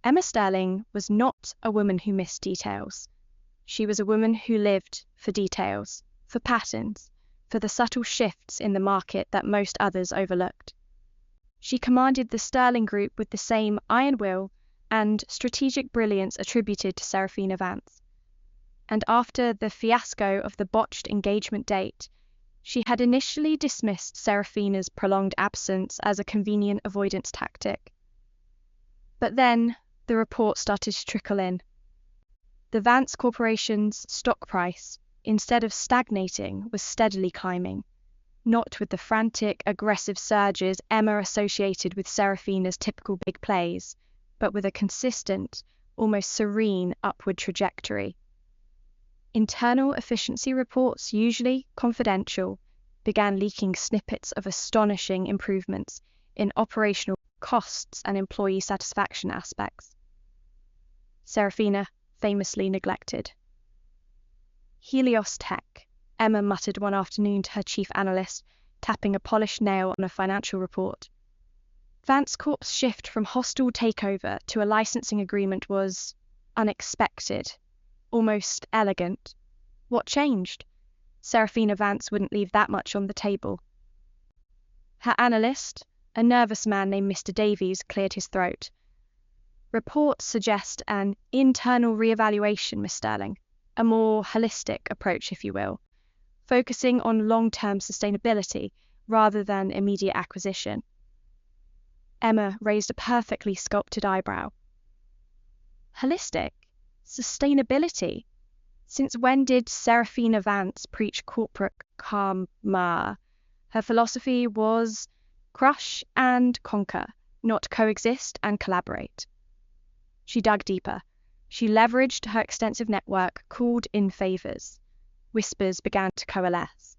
Emma Sterling was not a woman who missed details. She was a woman who lived for details, for patterns, for the subtle shifts in the market that most others overlooked. She commanded the Sterling Group with the same iron will and strategic brilliance attributed to Serafina Vance. And after the fiasco of the botched engagement date, she had initially dismissed Serafina's prolonged absence as a convenient avoidance tactic. But then the report started to trickle in. The Vance Corporation's stock price, instead of stagnating, was steadily climbing, not with the frantic, aggressive surges Emma associated with Serafina's typical big plays, but with a consistent, almost serene upward trajectory. Internal efficiency reports, usually confidential, began leaking snippets of astonishing improvements in operational costs and employee satisfaction aspects. Serafina famously neglected. Helios Tech, Emma muttered one afternoon to her chief analyst, tapping a polished nail on a financial report. Vance Corp's shift from hostile takeover to a licensing agreement was unexpected, almost elegant. What changed? Serafina Vance wouldn't leave that much on the table. Her analyst, a nervous man named Mr. Davies, cleared his throat. Reports suggest an internal re-evaluation, Miss Sterling, a more holistic approach, if you will, focusing on long-term sustainability rather than immediate acquisition. Emma raised a perfectly sculpted eyebrow. Holistic? Sustainability? Since when did Serafina Vance preach corporate karma? Her philosophy was crush and conquer, not coexist and collaborate. She dug deeper. She leveraged her extensive network, called in favors. Whispers began to coalesce.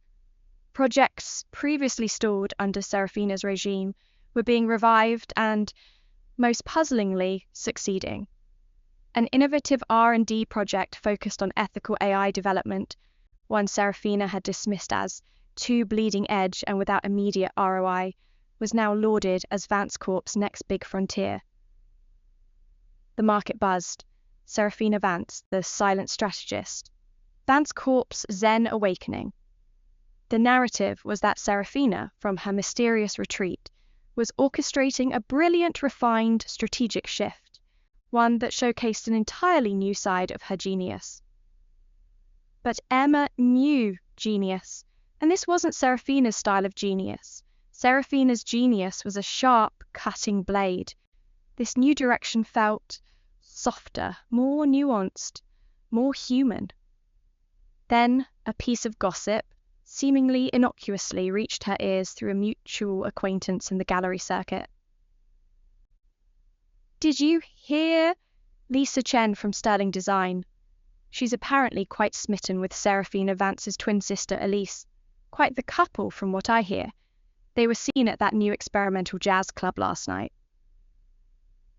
Projects previously stalled under Serafina's regime were being revived and, most puzzlingly, succeeding. An innovative R&D project focused on ethical AI development, one Serafina had dismissed as too bleeding edge and without immediate ROI, was now lauded as Vance Corp's next big frontier. The market buzzed. Serafina Vance, the silent strategist. Vance Corp's Zen awakening. The narrative was that Serafina, from her mysterious retreat, was orchestrating a brilliant, refined, strategic shift, one that showcased an entirely new side of her genius. But Emma knew genius, and this wasn't Serafina's style of genius. Serafina's genius was a sharp, cutting blade. This new direction felt softer, more nuanced, more human. Then a piece of gossip, seemingly innocuously, reached her ears through a mutual acquaintance in the gallery circuit. Did you hear? Lisa Chen from Sterling Design. She's apparently quite smitten with Serafina Vance's twin sister Elise. Quite the couple from what I hear. They were seen at that new experimental jazz club last night.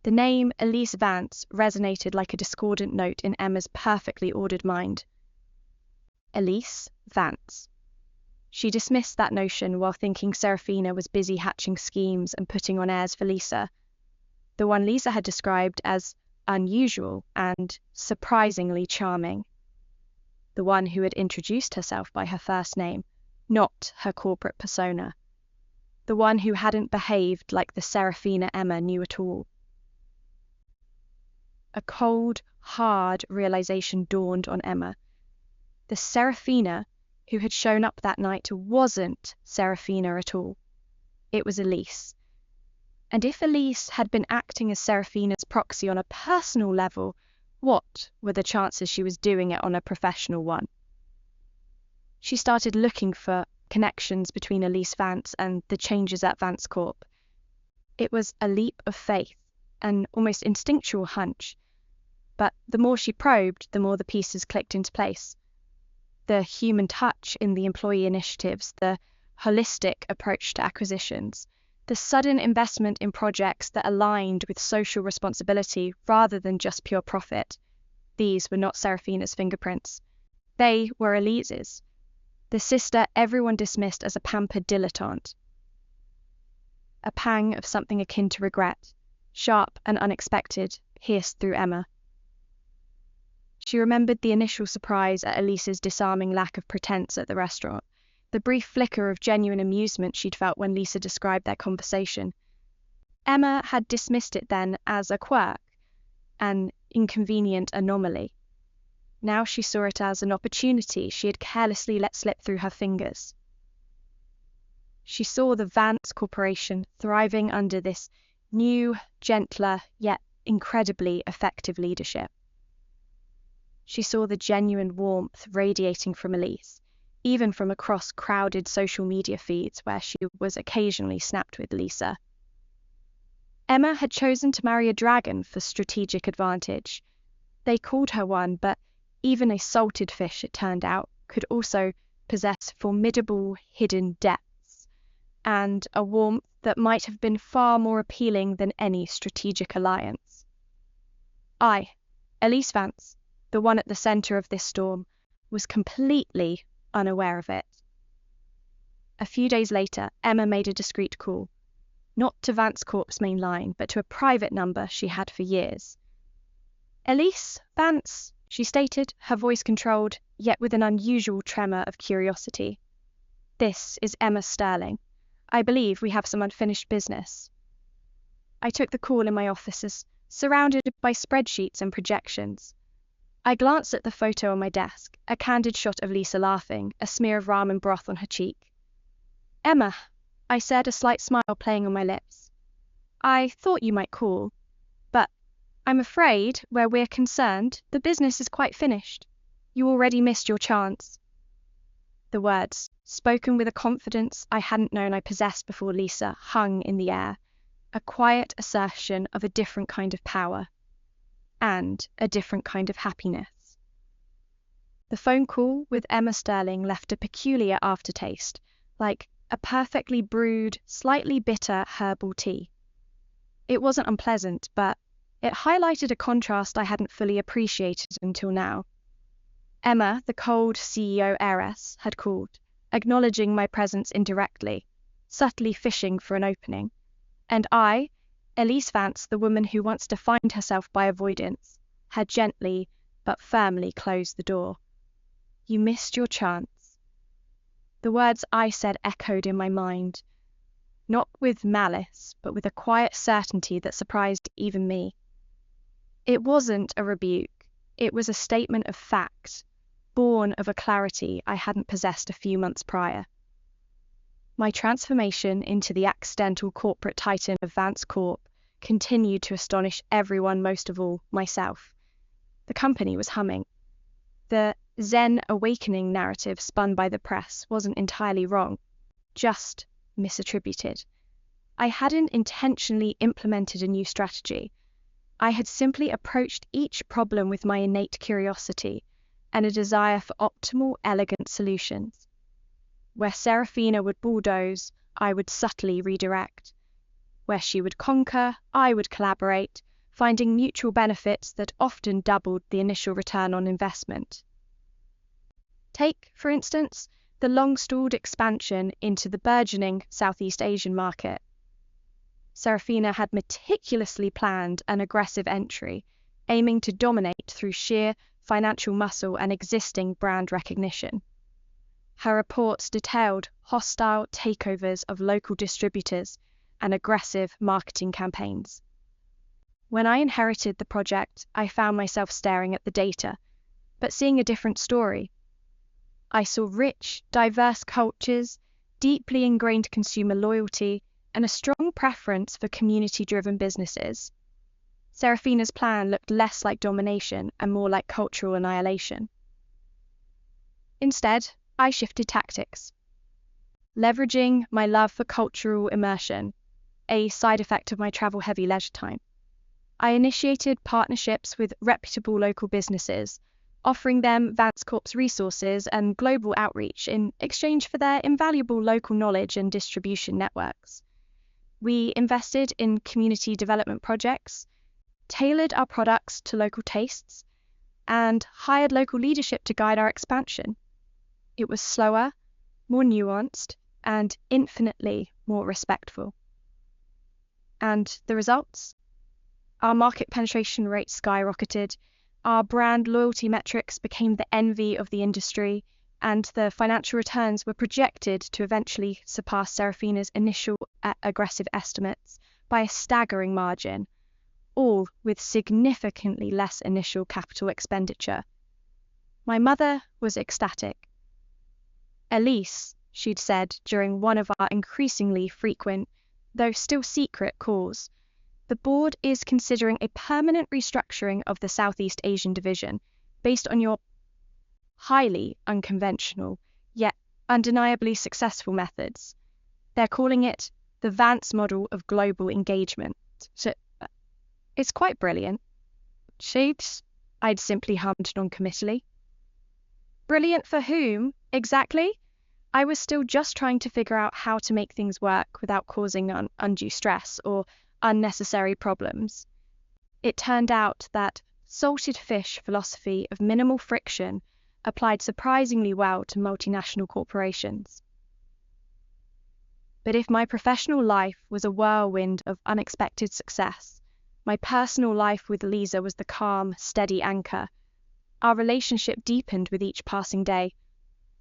The name Elise Vance resonated like a discordant note in Emma's perfectly ordered mind. Elise Vance. She dismissed that notion while thinking Serafina was busy hatching schemes and putting on airs for Lisa. The one Lisa had described as unusual and surprisingly charming. The one who had introduced herself by her first name, not her corporate persona. The one who hadn't behaved like the Serafina Emma knew at all. A cold, hard realization dawned on Emma. The Serafina who had shown up that night wasn't Serafina at all. It was Elise. And if Elise had been acting as Serafina's proxy on a personal level, what were the chances she was doing it on a professional one? She started looking for connections between Elise Vance and the changes at Vance Corp. It was a leap of faith, an almost instinctual hunch. But the more she probed, the more the pieces clicked into place. The human touch in the employee initiatives, the holistic approach to acquisitions, the sudden investment in projects that aligned with social responsibility rather than just pure profit. These were not Serafina's fingerprints. They were Elise's, the sister everyone dismissed as a pampered dilettante. A pang of something akin to regret, sharp and unexpected, pierced through Emma. She remembered the initial surprise at Elise's disarming lack of pretense at the restaurant, the brief flicker of genuine amusement she'd felt when Lisa described their conversation. Emma had dismissed it then as a quirk, an inconvenient anomaly. Now she saw it as an opportunity she had carelessly let slip through her fingers. She saw the Vance Corporation thriving under this new, gentler, yet incredibly effective leadership. She saw the genuine warmth radiating from Elise, even from across crowded social media feeds where she was occasionally snapped with Lisa. Emma had chosen to marry a dragon for strategic advantage. They called her one, but even a salted fish, it turned out, could also possess formidable hidden depths, and a warmth that might have been far more appealing than any strategic alliance. I, Elise Vance, the one at the center of this storm, was completely unaware of it. A few days later, Emma made a discreet call, not to Vance Corp's main line, but to a private number she had for years. Elise Vance, she stated, her voice controlled, yet with an unusual tremor of curiosity. This is Emma Sterling. I believe we have some unfinished business. I took the call in my offices, surrounded by spreadsheets and projections. I glanced at the photo on my desk, a candid shot of Lisa laughing, a smear of ramen broth on her cheek. Emma, I said, a slight smile playing on my lips. I thought you might call, but I'm afraid, where we're concerned, the business is quite finished. You already missed your chance." The words, spoken with a confidence I hadn't known I possessed before Lisa, hung in the air, a quiet assertion of a different kind of power and a different kind of happiness. The phone call with Emma Sterling left a peculiar aftertaste, like a perfectly brewed, slightly bitter herbal tea. It wasn't unpleasant, but it highlighted a contrast I hadn't fully appreciated until now. Emma, the cold CEO heiress, had called, acknowledging my presence indirectly, subtly fishing for an opening. And I, Elise Vance, the woman who wants to find herself by avoidance, had gently but firmly closed the door. "You missed your chance." The words I said echoed in my mind, not with malice, but with a quiet certainty that surprised even me. It wasn't a rebuke, it was a statement of fact, born of a clarity I hadn't possessed a few months prior. My transformation into the accidental corporate titan of Vance Corp continued to astonish everyone, most of all myself. The company was humming. The Zen awakening narrative spun by the press wasn't entirely wrong, just misattributed. I hadn't intentionally implemented a new strategy. I had simply approached each problem with my innate curiosity and a desire for optimal, elegant solutions. Where Serafina would bulldoze, I would subtly redirect. Where she would conquer, I would collaborate, finding mutual benefits that often doubled the initial return on investment. Take, for instance, the long-stalled expansion into the burgeoning Southeast Asian market. Serafina had meticulously planned an aggressive entry, aiming to dominate through sheer financial muscle and existing brand recognition. Her reports detailed hostile takeovers of local distributors and aggressive marketing campaigns. When I inherited the project, I found myself staring at the data, but seeing a different story. I saw rich, diverse cultures, deeply ingrained consumer loyalty, and a strong preference for community-driven businesses. Serafina's plan looked less like domination and more like cultural annihilation. Instead, I shifted tactics. Leveraging my love for cultural immersion, a side effect of my travel-heavy leisure time, I initiated partnerships with reputable local businesses, offering them Vance Corp's resources and global outreach in exchange for their invaluable local knowledge and distribution networks. We invested in community development projects, tailored our products to local tastes, and hired local leadership to guide our expansion. It was slower, more nuanced, and infinitely more respectful. And the results? Our market penetration rate skyrocketed, our brand loyalty metrics became the envy of the industry, and the financial returns were projected to eventually surpass Serafina's initial aggressive estimates by a staggering margin, all with significantly less initial capital expenditure. My mother was ecstatic. "Elise," she'd said during one of our increasingly frequent, though still secret, calls, "the board is considering a permanent restructuring of the Southeast Asian division based on your highly unconventional, yet undeniably successful methods. They're calling it the Vance model of global engagement. So it's quite brilliant." "Shapes," I'd simply hummed noncommittally. Brilliant for whom, exactly? I was still just trying to figure out how to make things work without causing undue stress or unnecessary problems. It turned out that salted fish philosophy of minimal friction applied surprisingly well to multinational corporations. But if my professional life was a whirlwind of unexpected success, my personal life with Lisa was the calm, steady anchor. Our relationship deepened with each passing day.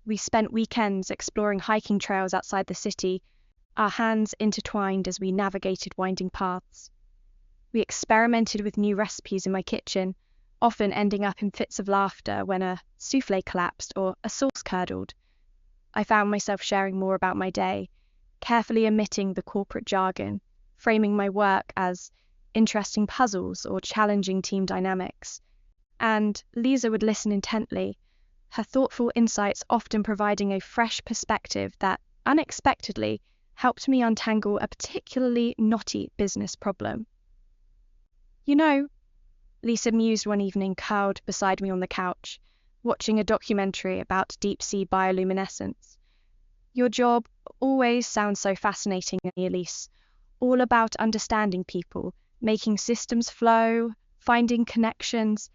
We spent weekends exploring hiking trails outside the city, our hands intertwined as we navigated winding paths. We experimented with new recipes in my kitchen, often ending up in fits of laughter when a souffle collapsed or a sauce curdled. I found myself sharing more about my day, carefully omitting the corporate jargon, framing my work as interesting puzzles or challenging team dynamics. And Lisa would listen intently, her thoughtful insights often providing a fresh perspective that, unexpectedly, helped me untangle a particularly knotty business problem. "You know," Lisa mused one evening curled beside me on the couch, watching a documentary about deep-sea bioluminescence, "your job always sounds so fascinating, Elise. All about understanding people, making systems flow, finding connections.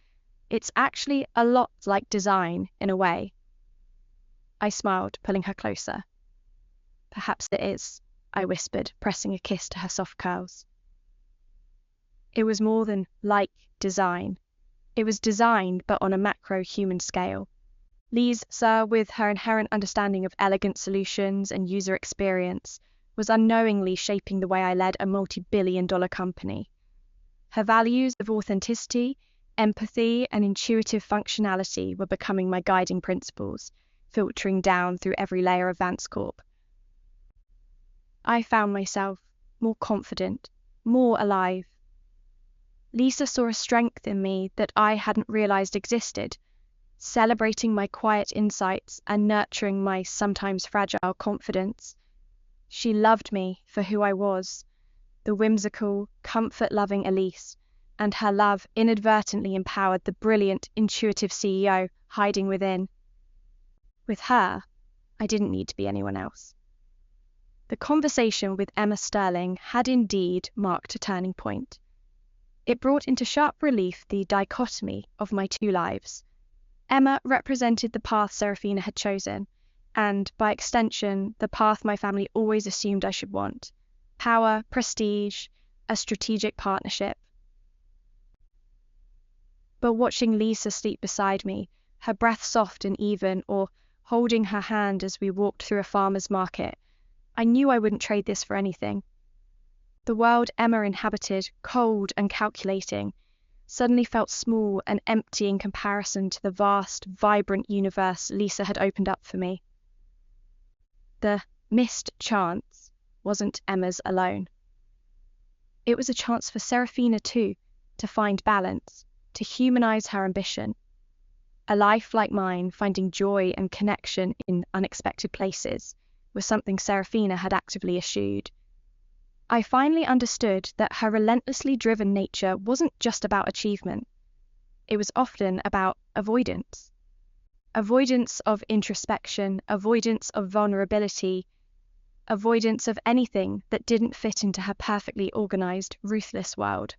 It's actually a lot like design, in a way." I smiled, pulling her closer. "Perhaps it is," I whispered, pressing a kiss to her soft curls. It was more than like design. It was design, but on a macro-human scale. Lisa, with her inherent understanding of elegant solutions and user experience, was unknowingly shaping the way I led a multi-billion-dollar company. Her values of authenticity, empathy, and intuitive functionality were becoming my guiding principles, filtering down through every layer of Vance Corp. I found myself more confident, more alive. Lisa saw a strength in me that I hadn't realized existed, celebrating my quiet insights and nurturing my sometimes fragile confidence. She loved me for who I was, the whimsical, comfort-loving Elise, and her love inadvertently empowered the brilliant, intuitive CEO hiding within. With her, I didn't need to be anyone else. The conversation with Emma Sterling had indeed marked a turning point. It brought into sharp relief the dichotomy of my two lives. Emma represented the path Serafina had chosen, and, by extension, the path my family always assumed I should want: power, prestige, a strategic partnership. But watching Lisa sleep beside me, her breath soft and even, or holding her hand as we walked through a farmer's market, I knew I wouldn't trade this for anything. The world Emma inhabited, cold and calculating, suddenly felt small and empty in comparison to the vast, vibrant universe Lisa had opened up for me. The missed chance wasn't Emma's alone. It was a chance for Serafina too, to find balance, to humanize her ambition. A life like mine, finding joy and connection in unexpected places, was something Serafina had actively eschewed. I finally understood that her relentlessly driven nature wasn't just about achievement. It was often about avoidance. Avoidance of introspection, avoidance of vulnerability, avoidance of anything that didn't fit into her perfectly organized, ruthless world.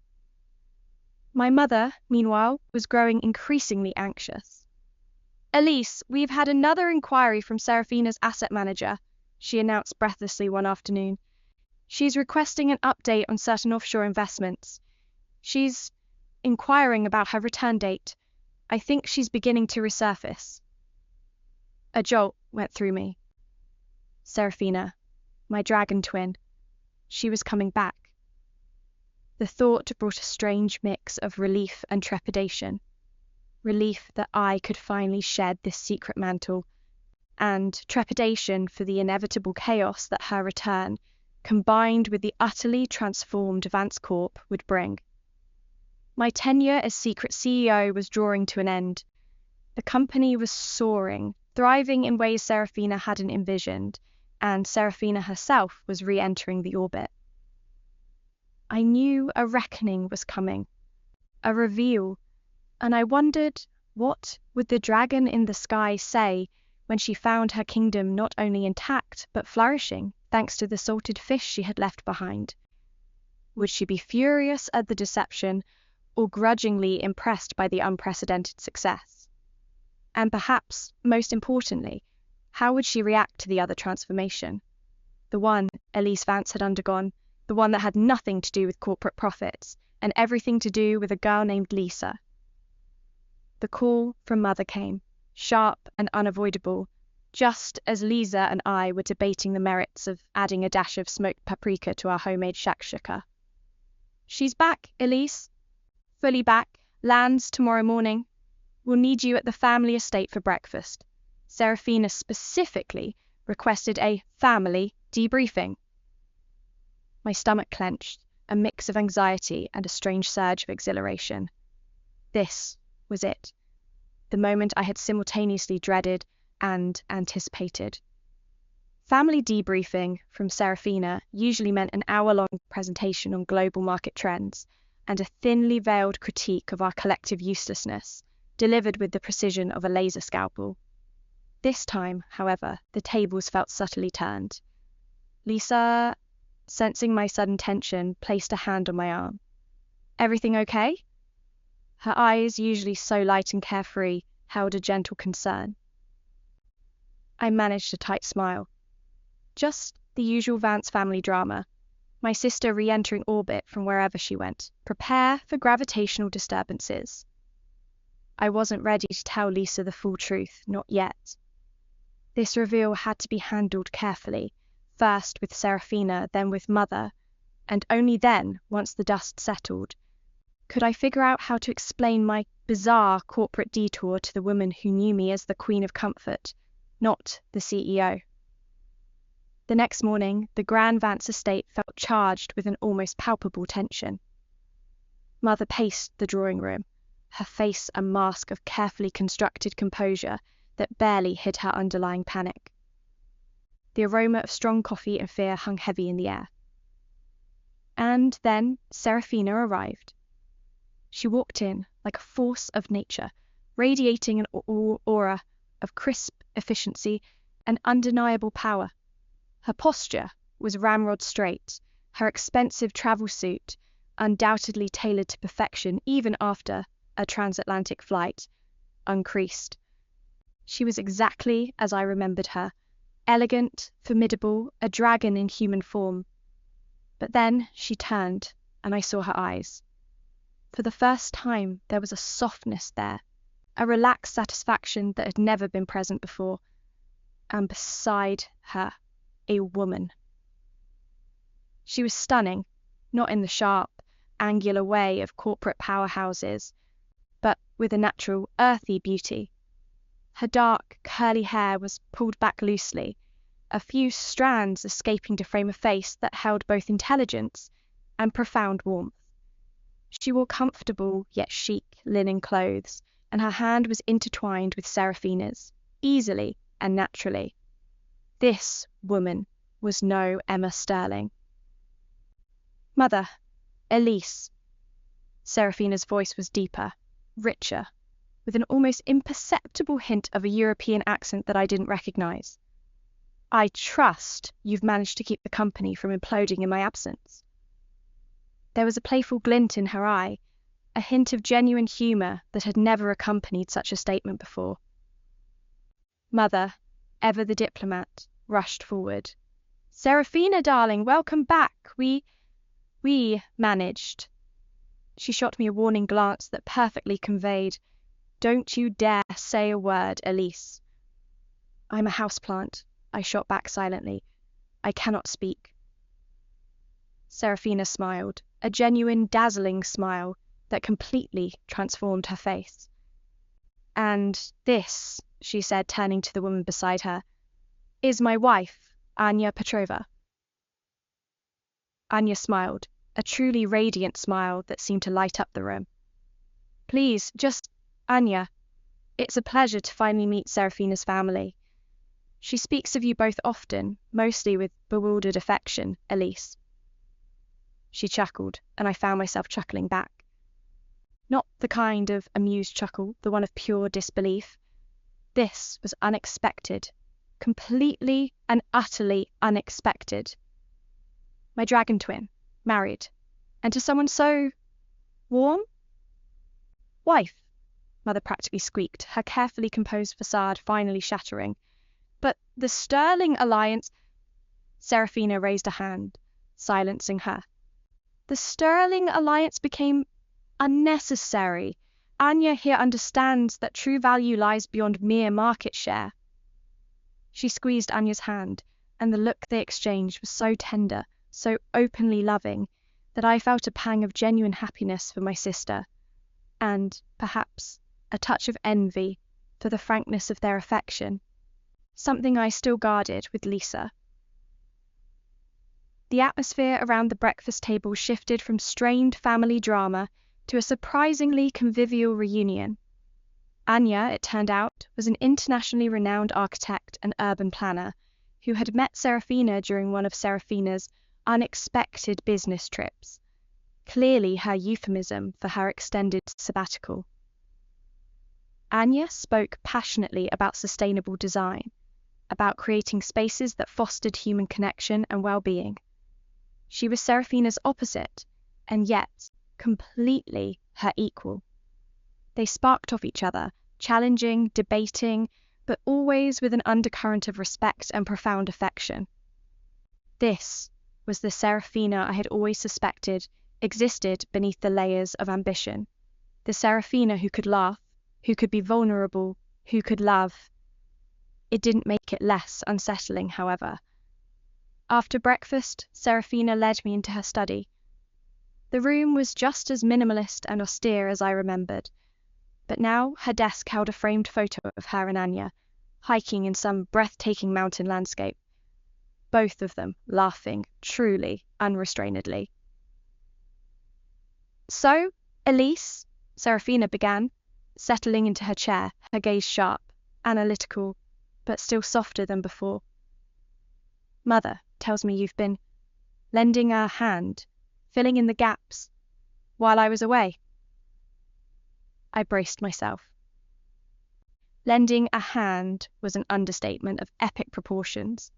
My mother, meanwhile, was growing increasingly anxious. "Elise, we've had another inquiry from Serafina's asset manager," she announced breathlessly one afternoon. "She's requesting an update on certain offshore investments. She's inquiring about her return date. I think she's beginning to resurface." A jolt went through me. Serafina, my dragon twin, she was coming back. The thought brought a strange mix of relief and trepidation. Relief that I could finally shed this secret mantle, and trepidation for the inevitable chaos that her return, combined with the utterly transformed Vance Corp, would bring. My tenure as secret CEO was drawing to an end. The company was soaring, thriving in ways Serafina hadn't envisioned, and Serafina herself was re-entering the orbit. I knew a reckoning was coming, a reveal, and I wondered, what would the dragon in the sky say when she found her kingdom not only intact but flourishing, thanks to the salted fish she had left behind? Would she be furious at the deception, or grudgingly impressed by the unprecedented success? And perhaps, most importantly, how would she react to the other transformation? The one Elise Vance had undergone, the one that had nothing to do with corporate profits, and everything to do with a girl named Lisa. The call from Mother came, sharp and unavoidable, just as Lisa and I were debating the merits of adding a dash of smoked paprika to our homemade shakshuka. "She's back, Elise. Fully back. Lands tomorrow morning. We'll need you at the family estate for breakfast. Serafina specifically requested a family debriefing." My stomach clenched, a mix of anxiety and a strange surge of exhilaration. This was it, the moment I had simultaneously dreaded and anticipated. Family debriefing from Serafina usually meant an hour-long presentation on global market trends and a thinly veiled critique of our collective uselessness, delivered with the precision of a laser scalpel. This time, however, the tables felt subtly turned. Lisa, sensing my sudden tension, placed a hand on my arm. "Everything okay?" Her eyes, usually so light and carefree, held a gentle concern. I managed a tight smile. Just the usual Vance family drama. My sister re-entering orbit from wherever she went. Prepare for gravitational disturbances. I wasn't ready to tell Lisa the full truth, not yet. This reveal had to be handled carefully, first with Serafina, then with Mother, and only then, once the dust settled, could I figure out how to explain my bizarre corporate detour to the woman who knew me as the Queen of Comfort, not the CEO. The next morning, the Grand Vance estate felt charged with an almost palpable tension. Mother paced the drawing room, her face a mask of carefully constructed composure that barely hid her underlying panic. The aroma of strong coffee and fear hung heavy in the air. And then Serafina arrived. She walked in like a force of nature, radiating an aura of crisp efficiency and undeniable power. Her posture was ramrod straight, her expensive travel suit, undoubtedly tailored to perfection even after a transatlantic flight, uncreased. She was exactly as I remembered her, elegant, formidable, a dragon in human form. But then she turned, and I saw her eyes. For the first time, there was a softness there, a relaxed satisfaction that had never been present before. And beside her, a woman. She was stunning, not in the sharp, angular way of corporate powerhouses, but with a natural, earthy beauty. Her dark, curly hair was pulled back loosely, a few strands escaping to frame a face that held both intelligence and profound warmth. She wore comfortable yet chic linen clothes, and her hand was intertwined with Serafina's, easily and naturally. This woman was no Emma Sterling. "Mother, Elise." Serafina's voice was deeper, richer, with an almost imperceptible hint of a European accent that I didn't recognize. "I trust you've managed to keep the company from imploding in my absence." There was a playful glint in her eye, a hint of genuine humor that had never accompanied such a statement before. Mother, ever the diplomat, rushed forward. "Serafina, darling, welcome back. We managed." She shot me a warning glance that perfectly conveyed, "Don't you dare say a word, Elise." "I'm a houseplant," I shot back silently. "I cannot speak." Serafina smiled, a genuine, dazzling smile that completely transformed her face. "And this," she said, turning to the woman beside her, "is my wife, Anya Petrova." Anya smiled, a truly radiant smile that seemed to light up the room. "Please, just Anya. It's a pleasure to finally meet Serafina's family. She speaks of you both often, mostly with bewildered affection, Elise." She chuckled, and I found myself chuckling back. Not the kind of amused chuckle, the one of pure disbelief. This was unexpected, completely and utterly unexpected. My dragon twin, married, and to someone so warm? "Wife," Mother practically squeaked, her carefully composed facade finally shattering. "But the Sterling alliance—" Serafina raised a hand, silencing her. "The Sterling alliance became unnecessary. Anya here understands that true value lies beyond mere market share." She squeezed Anya's hand, and the look they exchanged was so tender, so openly loving, that I felt a pang of genuine happiness for my sister, and, perhaps, a touch of envy for the frankness of their affection, something I still guarded with Lisa. The atmosphere around the breakfast table shifted from strained family drama to a surprisingly convivial reunion. Anya, it turned out, was an internationally renowned architect and urban planner who had met Serafina during one of Serafina's unexpected business trips, clearly her euphemism for her extended sabbatical. Anya spoke passionately about sustainable design, about creating spaces that fostered human connection and well-being. She was Serafina's opposite, and yet completely her equal. They sparked off each other, challenging, debating, but always with an undercurrent of respect and profound affection. This was the Serafina I had always suspected existed beneath the layers of ambition. The Serafina who could laugh, who could be vulnerable, who could love. It didn't make it less unsettling, however. After breakfast, Serafina led me into her study. The room was just as minimalist and austere as I remembered, but now her desk held a framed photo of her and Anya, hiking in some breathtaking mountain landscape, both of them laughing truly unrestrainedly. "So, Elise," Serafina began, settling into her chair, her gaze sharp, analytical, but still softer than before. "Mother tells me you've been lending a hand, filling in the gaps, while I was away." I braced myself. Lending a hand was an understatement of epic proportions.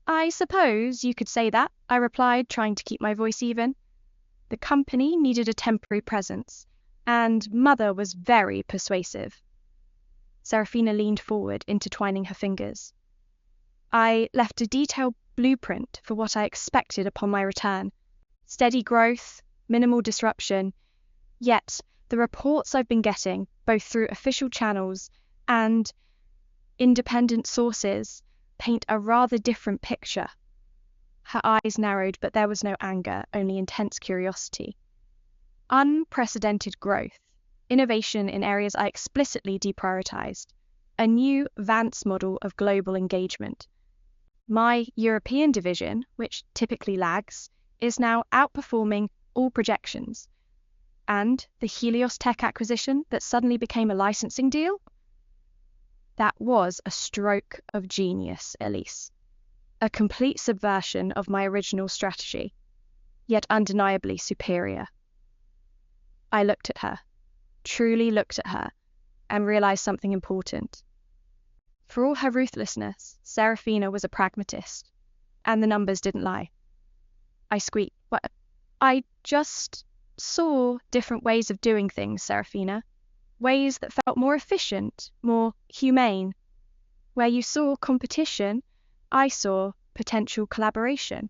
"I suppose you could say that," I replied, trying to keep my voice even. The company needed a temporary presence, and Mother was very persuasive. Serafina leaned forward, intertwining her fingers. "I left a detailed blueprint for what I expected upon my return. Steady growth, minimal disruption. Yet the reports I've been getting, both through official channels and independent sources, paint a rather different picture." Her eyes narrowed, but there was no anger, only intense curiosity. "Unprecedented growth, innovation in areas I explicitly deprioritized, a new Vance model of global engagement. My European division, which typically lags, is now outperforming all projections. And the Helios Tech acquisition that suddenly became a licensing deal? That was a stroke of genius, Elise. A complete subversion of my original strategy, yet undeniably superior." I looked at her, truly looked at her, and realized something important. For all her ruthlessness, Serafina was a pragmatist, and the numbers didn't lie. I squeaked, "What? I just saw different ways of doing things, Serafina. Ways that felt more efficient, more humane. Where you saw competition, I saw potential collaboration.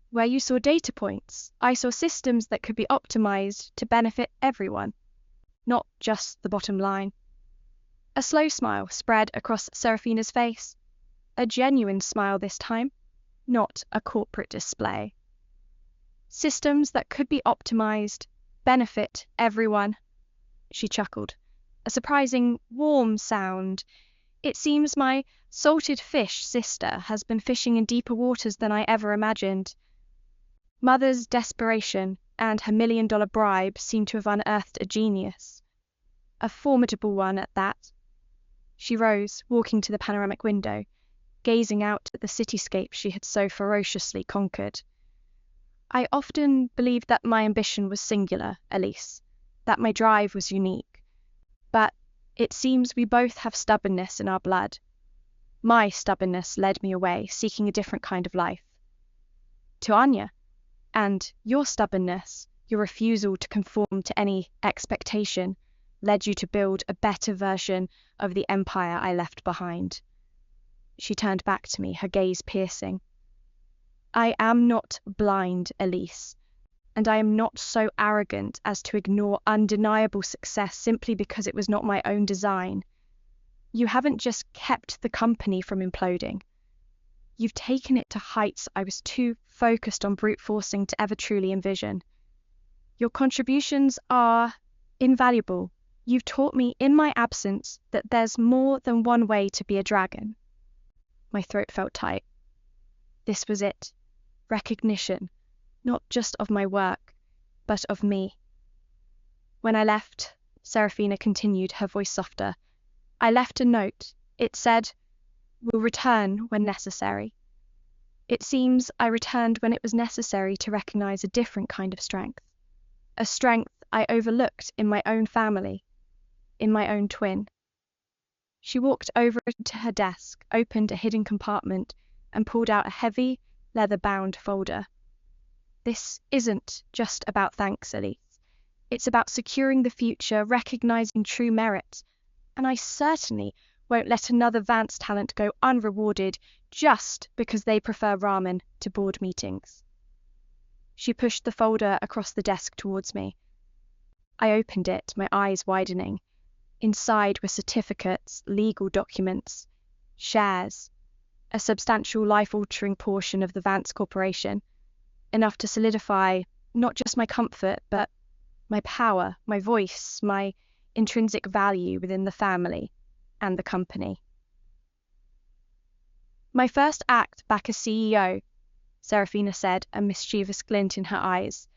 Where you saw data points, I saw systems that could be optimized to benefit everyone, not just the bottom line." A slow smile spread across Serafina's face. A genuine smile this time, not a corporate display. "Systems that could be optimized, benefit everyone." She chuckled, a surprising, warm sound. "It seems my salted fish sister has been fishing in deeper waters than I ever imagined." Mother's desperation and her $1 million bribe seemed to have unearthed a genius. A formidable one at that. She rose, walking to the panoramic window, gazing out at the cityscape she had so ferociously conquered. "I often believed that my ambition was singular, Elise, that my drive was unique. But it seems we both have stubbornness in our blood. My stubbornness led me away, seeking a different kind of life. To Anya. And your stubbornness, your refusal to conform to any expectation, led you to build a better version of the empire I left behind." She turned back to me, her gaze piercing. "I am not blind, Elise, and I am not so arrogant as to ignore undeniable success simply because it was not my own design. You haven't just kept the company from imploding. You've taken it to heights I was too focused on brute forcing to ever truly envision. Your contributions are invaluable. You've taught me in my absence that there's more than one way to be a dragon." My throat felt tight. This was it. recognition, not just of my work, but of me. When I left, Serafina continued, her voice softer, I left a note. It said, "Will return when necessary." It seems I returned when it was necessary to recognize a different kind of strength, a strength I overlooked in my own family, in my own twin. She walked over to her desk, opened a hidden compartment, and pulled out a heavy, leather-bound folder. This isn't just about thanks, Elise. It's about securing the future, recognizing true merit, and I certainly won't let another Vance talent go unrewarded just because they prefer ramen to board meetings. She pushed the folder across the desk towards me. I opened it, my eyes widening. Inside were certificates, legal documents, shares, a substantial life-altering portion of the Vance Corporation, enough to solidify not just my comfort, but my power, my voice, my intrinsic value within the family and the company. My first act back as CEO, Serafina said, a mischievous glint in her eyes,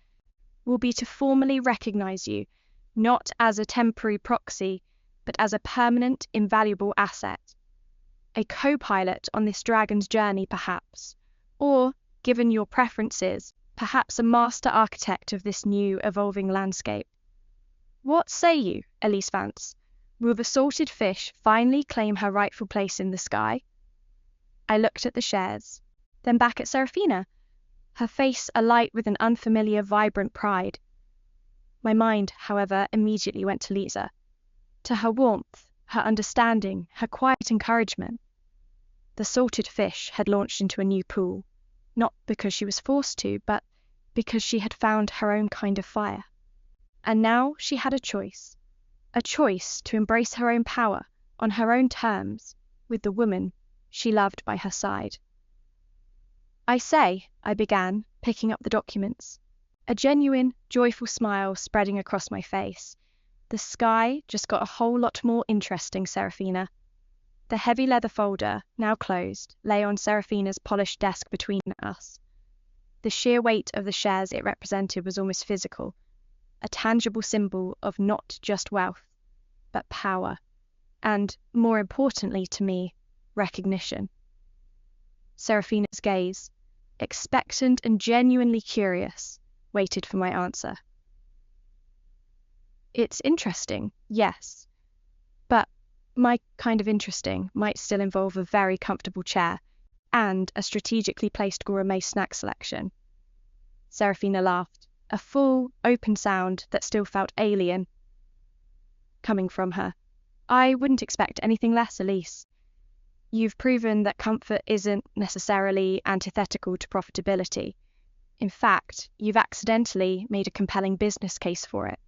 will be to formally recognize you, not as a temporary proxy, but as a permanent, invaluable asset. A co-pilot on this dragon's journey, perhaps, or, given your preferences, perhaps a master architect of this new, evolving landscape. What say you, Elise Vance? Will the salted fish finally claim her rightful place in the sky? I looked at the shares, then back at Serafina, her face alight with an unfamiliar, vibrant pride. My mind, however, immediately went to Lisa, to her warmth, her understanding, her quiet encouragement. The salted fish had launched into a new pool, not because she was forced to, but because she had found her own kind of fire. And now she had a choice to embrace her own power on her own terms with the woman she loved by her side. I began, picking up the documents, a genuine, joyful smile spreading across my face. The sky just got a whole lot more interesting, Serafina. The heavy leather folder, now closed, lay on Serafina's polished desk between us. The sheer weight of the shares it represented was almost physical, a tangible symbol of not just wealth, but power, and, more importantly to me, recognition. Serafina's gaze, expectant and genuinely curious, waited for my answer. It's interesting, yes, but my kind of interesting might still involve a very comfortable chair and a strategically placed gourmet snack selection. Serafina laughed, a full, open sound that still felt alien coming from her. I wouldn't expect anything less, Elise. You've proven that comfort isn't necessarily antithetical to profitability. In fact, you've accidentally made a compelling business case for it.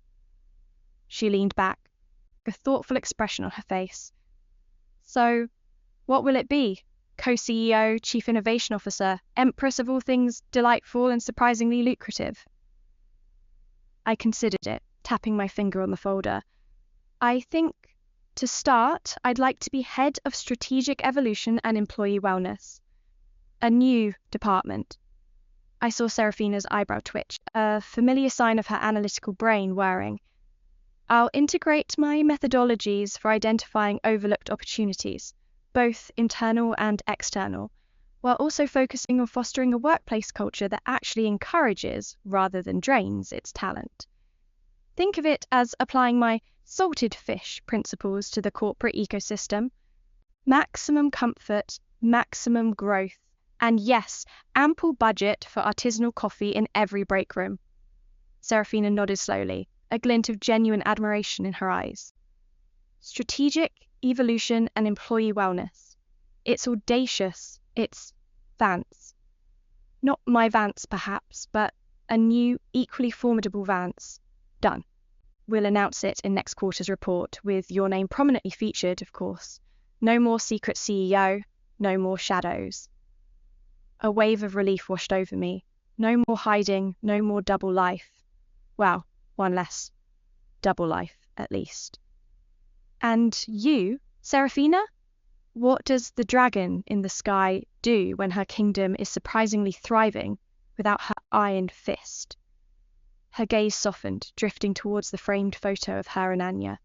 She leaned back, a thoughtful expression on her face. So, what will it be? Co-CEO, Chief Innovation Officer, Empress of all things delightful and surprisingly lucrative? I considered it, tapping my finger on the folder. I think, to start, I'd like to be Head of Strategic Evolution and Employee Wellness. A new department. I saw Serafina's eyebrow twitch, a familiar sign of her analytical brain whirring. I'll integrate my methodologies for identifying overlooked opportunities, both internal and external, while also focusing on fostering a workplace culture that actually encourages, rather than drains, its talent. Think of it as applying my salted fish principles to the corporate ecosystem. Maximum comfort, maximum growth, and yes, ample budget for artisanal coffee in every break room. Serafina nodded slowly, a glint of genuine admiration in her eyes. Strategic, evolution, and employee wellness. It's audacious. It's Vance. Not my Vance, perhaps, but a new, equally formidable Vance. Done. We'll announce it in next quarter's report, with your name prominently featured, of course. No more secret CEO, no more shadows. A wave of relief washed over me. No more hiding, no more double life. Well, one less double life, at least. And you, Serafina? What does the dragon in the sky do when her kingdom is surprisingly thriving without her iron fist. Her gaze softened, drifting towards the framed photo of her and Anya.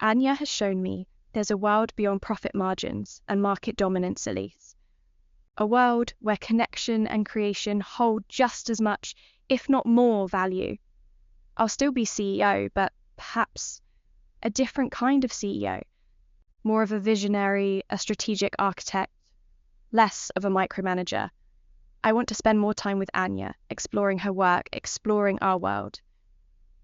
Anya has shown me there's a world beyond profit margins and market dominance, Elise. A world where connection and creation hold just as much, if not more, value. I'll still be CEO, but perhaps a different kind of CEO. More of a visionary, a strategic architect, less of a micromanager. I want to spend more time with Anya, exploring her work, exploring our world.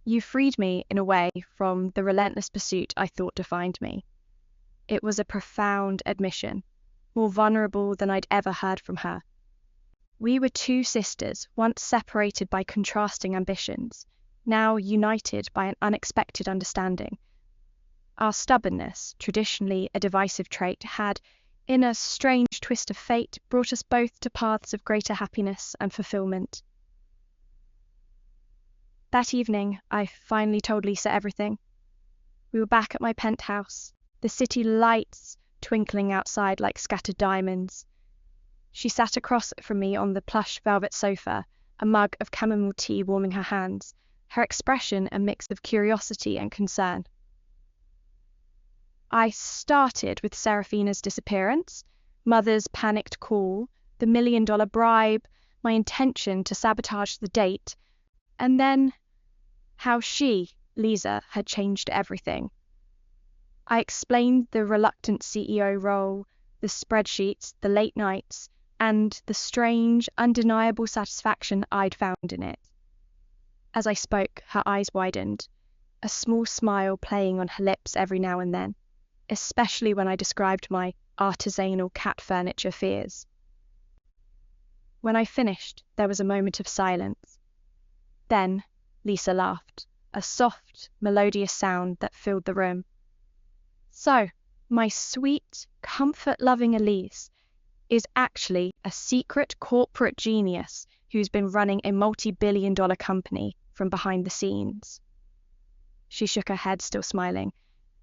You freed me, in a way, from the relentless pursuit I thought defined me. It was a profound admission, more vulnerable than I'd ever heard from her. We were two sisters, once separated by contrasting ambitions, now united by an unexpected understanding. Our stubbornness, traditionally a divisive trait, had, in a strange twist of fate, brought us both to paths of greater happiness and fulfillment. That evening, I finally told Lisa everything. We were back at my penthouse, the city lights twinkling outside like scattered diamonds. She sat across from me on the plush velvet sofa, a mug of chamomile tea warming her hands, her expression a mix of curiosity and concern. I started with Serafina's disappearance, Mother's panicked call, the $1 million bribe, my intention to sabotage the date, and then how she, Lisa, had changed everything. I explained the reluctant CEO role, the spreadsheets, the late nights, and the strange, undeniable satisfaction I'd found in it. As I spoke, her eyes widened, a small smile playing on her lips every now and then, especially when I described my artisanal cat furniture fears. When I finished, there was a moment of silence. Then Lisa laughed, a soft, melodious sound that filled the room. So, my sweet, comfort-loving Elise is actually a secret corporate genius who's been running a multi-billion-dollar company from behind the scenes. She shook her head, still smiling.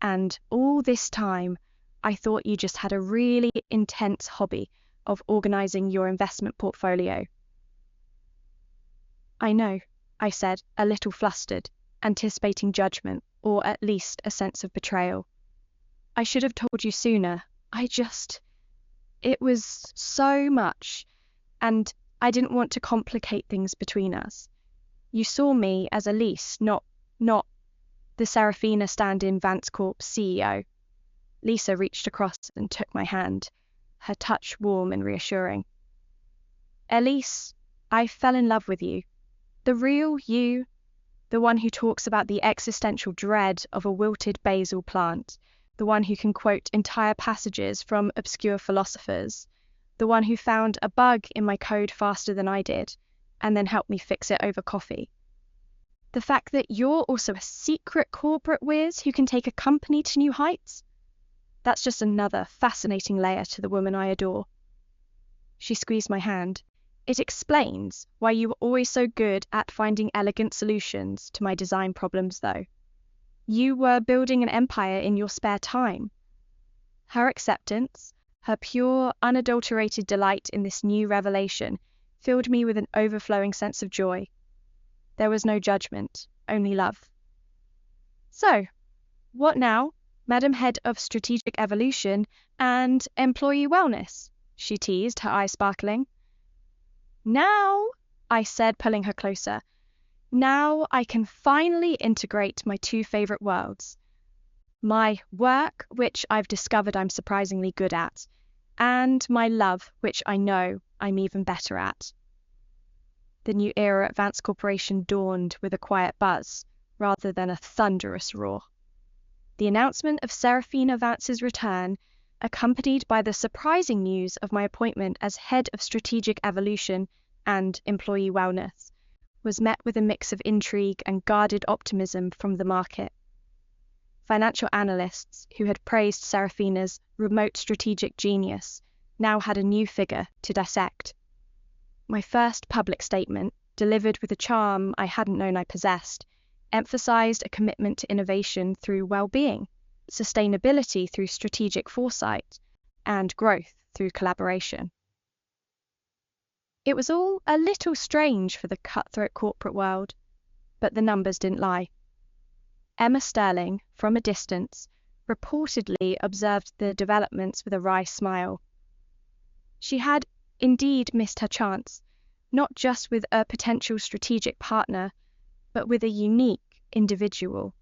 And all this time, I thought you just had a really intense hobby of organizing your investment portfolio. I know, I said, a little flustered, anticipating judgment, or at least a sense of betrayal. I should have told you sooner. It was so much, and I didn't want to complicate things between us. You saw me as Elise, not the Serafina stand-in Vance Corp CEO. Lisa reached across and took my hand, her touch warm and reassuring. Elise, I fell in love with you. The real you, the one who talks about the existential dread of a wilted basil plant, the one who can quote entire passages from obscure philosophers, the one who found a bug in my code faster than I did, and then helped me fix it over coffee. The fact that you're also a secret corporate whiz who can take a company to new heights? That's just another fascinating layer to the woman I adore. She squeezed my hand. It explains why you were always so good at finding elegant solutions to my design problems, though. You were building an empire in your spare time. Her acceptance, her pure, unadulterated delight in this new revelation, filled me with an overflowing sense of joy. There was no judgment, only love. So, what now, Madam Head of Strategic Evolution and Employee Wellness? She teased, her eyes sparkling. Now, I said, pulling her closer, now I can finally integrate my two favorite worlds. My work, which I've discovered I'm surprisingly good at, and my love, which I know I'm even better at. The new era at Vance Corporation dawned with a quiet buzz, rather than a thunderous roar. The announcement of Serafina Vance's return, accompanied by the surprising news of my appointment as Head of Strategic Evolution and Employee Wellness, was met with a mix of intrigue and guarded optimism from the market. Financial analysts who had praised Serafina's remote strategic genius now had a new figure to dissect. My first public statement, delivered with a charm I hadn't known I possessed, emphasized a commitment to innovation through well-being, sustainability through strategic foresight, and growth through collaboration. It was all a little strange for the cutthroat corporate world, but the numbers didn't lie. Emma Sterling, from a distance, reportedly observed the developments with a wry smile. She had indeed missed her chance, not just with a potential strategic partner, but with a unique individual.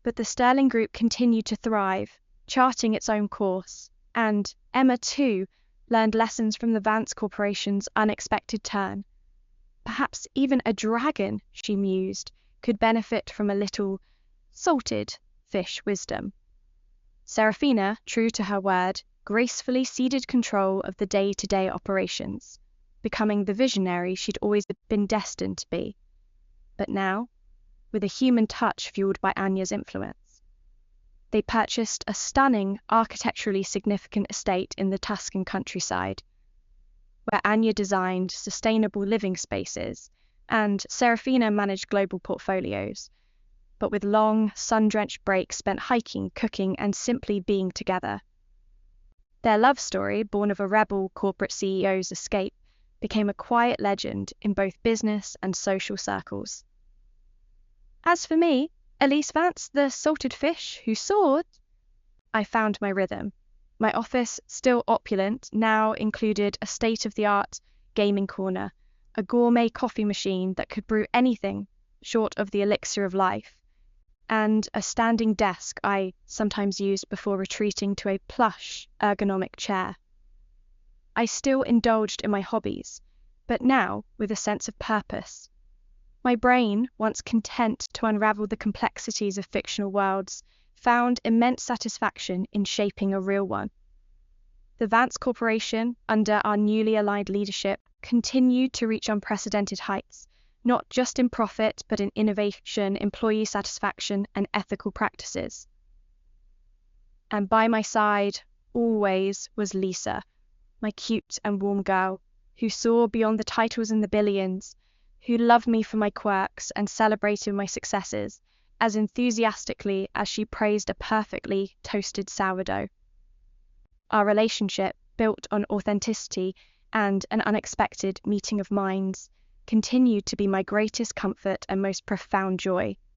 But the Sterling Group continued to thrive, charting its own course, and Emma, too, learned lessons from the Vance Corporation's unexpected turn. Perhaps even a dragon, she mused, could benefit from a little salted fish wisdom. Serafina, true to her word, gracefully ceded control of the day-to-day operations, becoming the visionary she'd always been destined to be. But now, with a human touch fueled by Anya's influence, they purchased a stunning, architecturally significant estate in the Tuscan countryside, where Anya designed sustainable living spaces and Serafina managed global portfolios, but with long, sun-drenched breaks spent hiking, cooking, and simply being together. Their love story, born of a rebel corporate CEO's escape, became a quiet legend in both business and social circles. As for me, Elise Vance, the salted fish who soared, I found my rhythm. My office, still opulent, now included a state-of-the-art gaming corner, a gourmet coffee machine that could brew anything short of the elixir of life, and a standing desk I sometimes used before retreating to a plush, ergonomic chair. I still indulged in my hobbies, but now with a sense of purpose. My brain, once content to unravel the complexities of fictional worlds, found immense satisfaction in shaping a real one. The Vance Corporation, under our newly aligned leadership, continued to reach unprecedented heights, not just in profit, but in innovation, employee satisfaction, and ethical practices. And by my side, always, was Lisa, my cute and warm girl, who saw beyond the titles and the billions, who loved me for my quirks and celebrated my successes as enthusiastically as she praised a perfectly toasted sourdough. Our relationship, built on authenticity and an unexpected meeting of minds, continued to be my greatest comfort and most profound joy,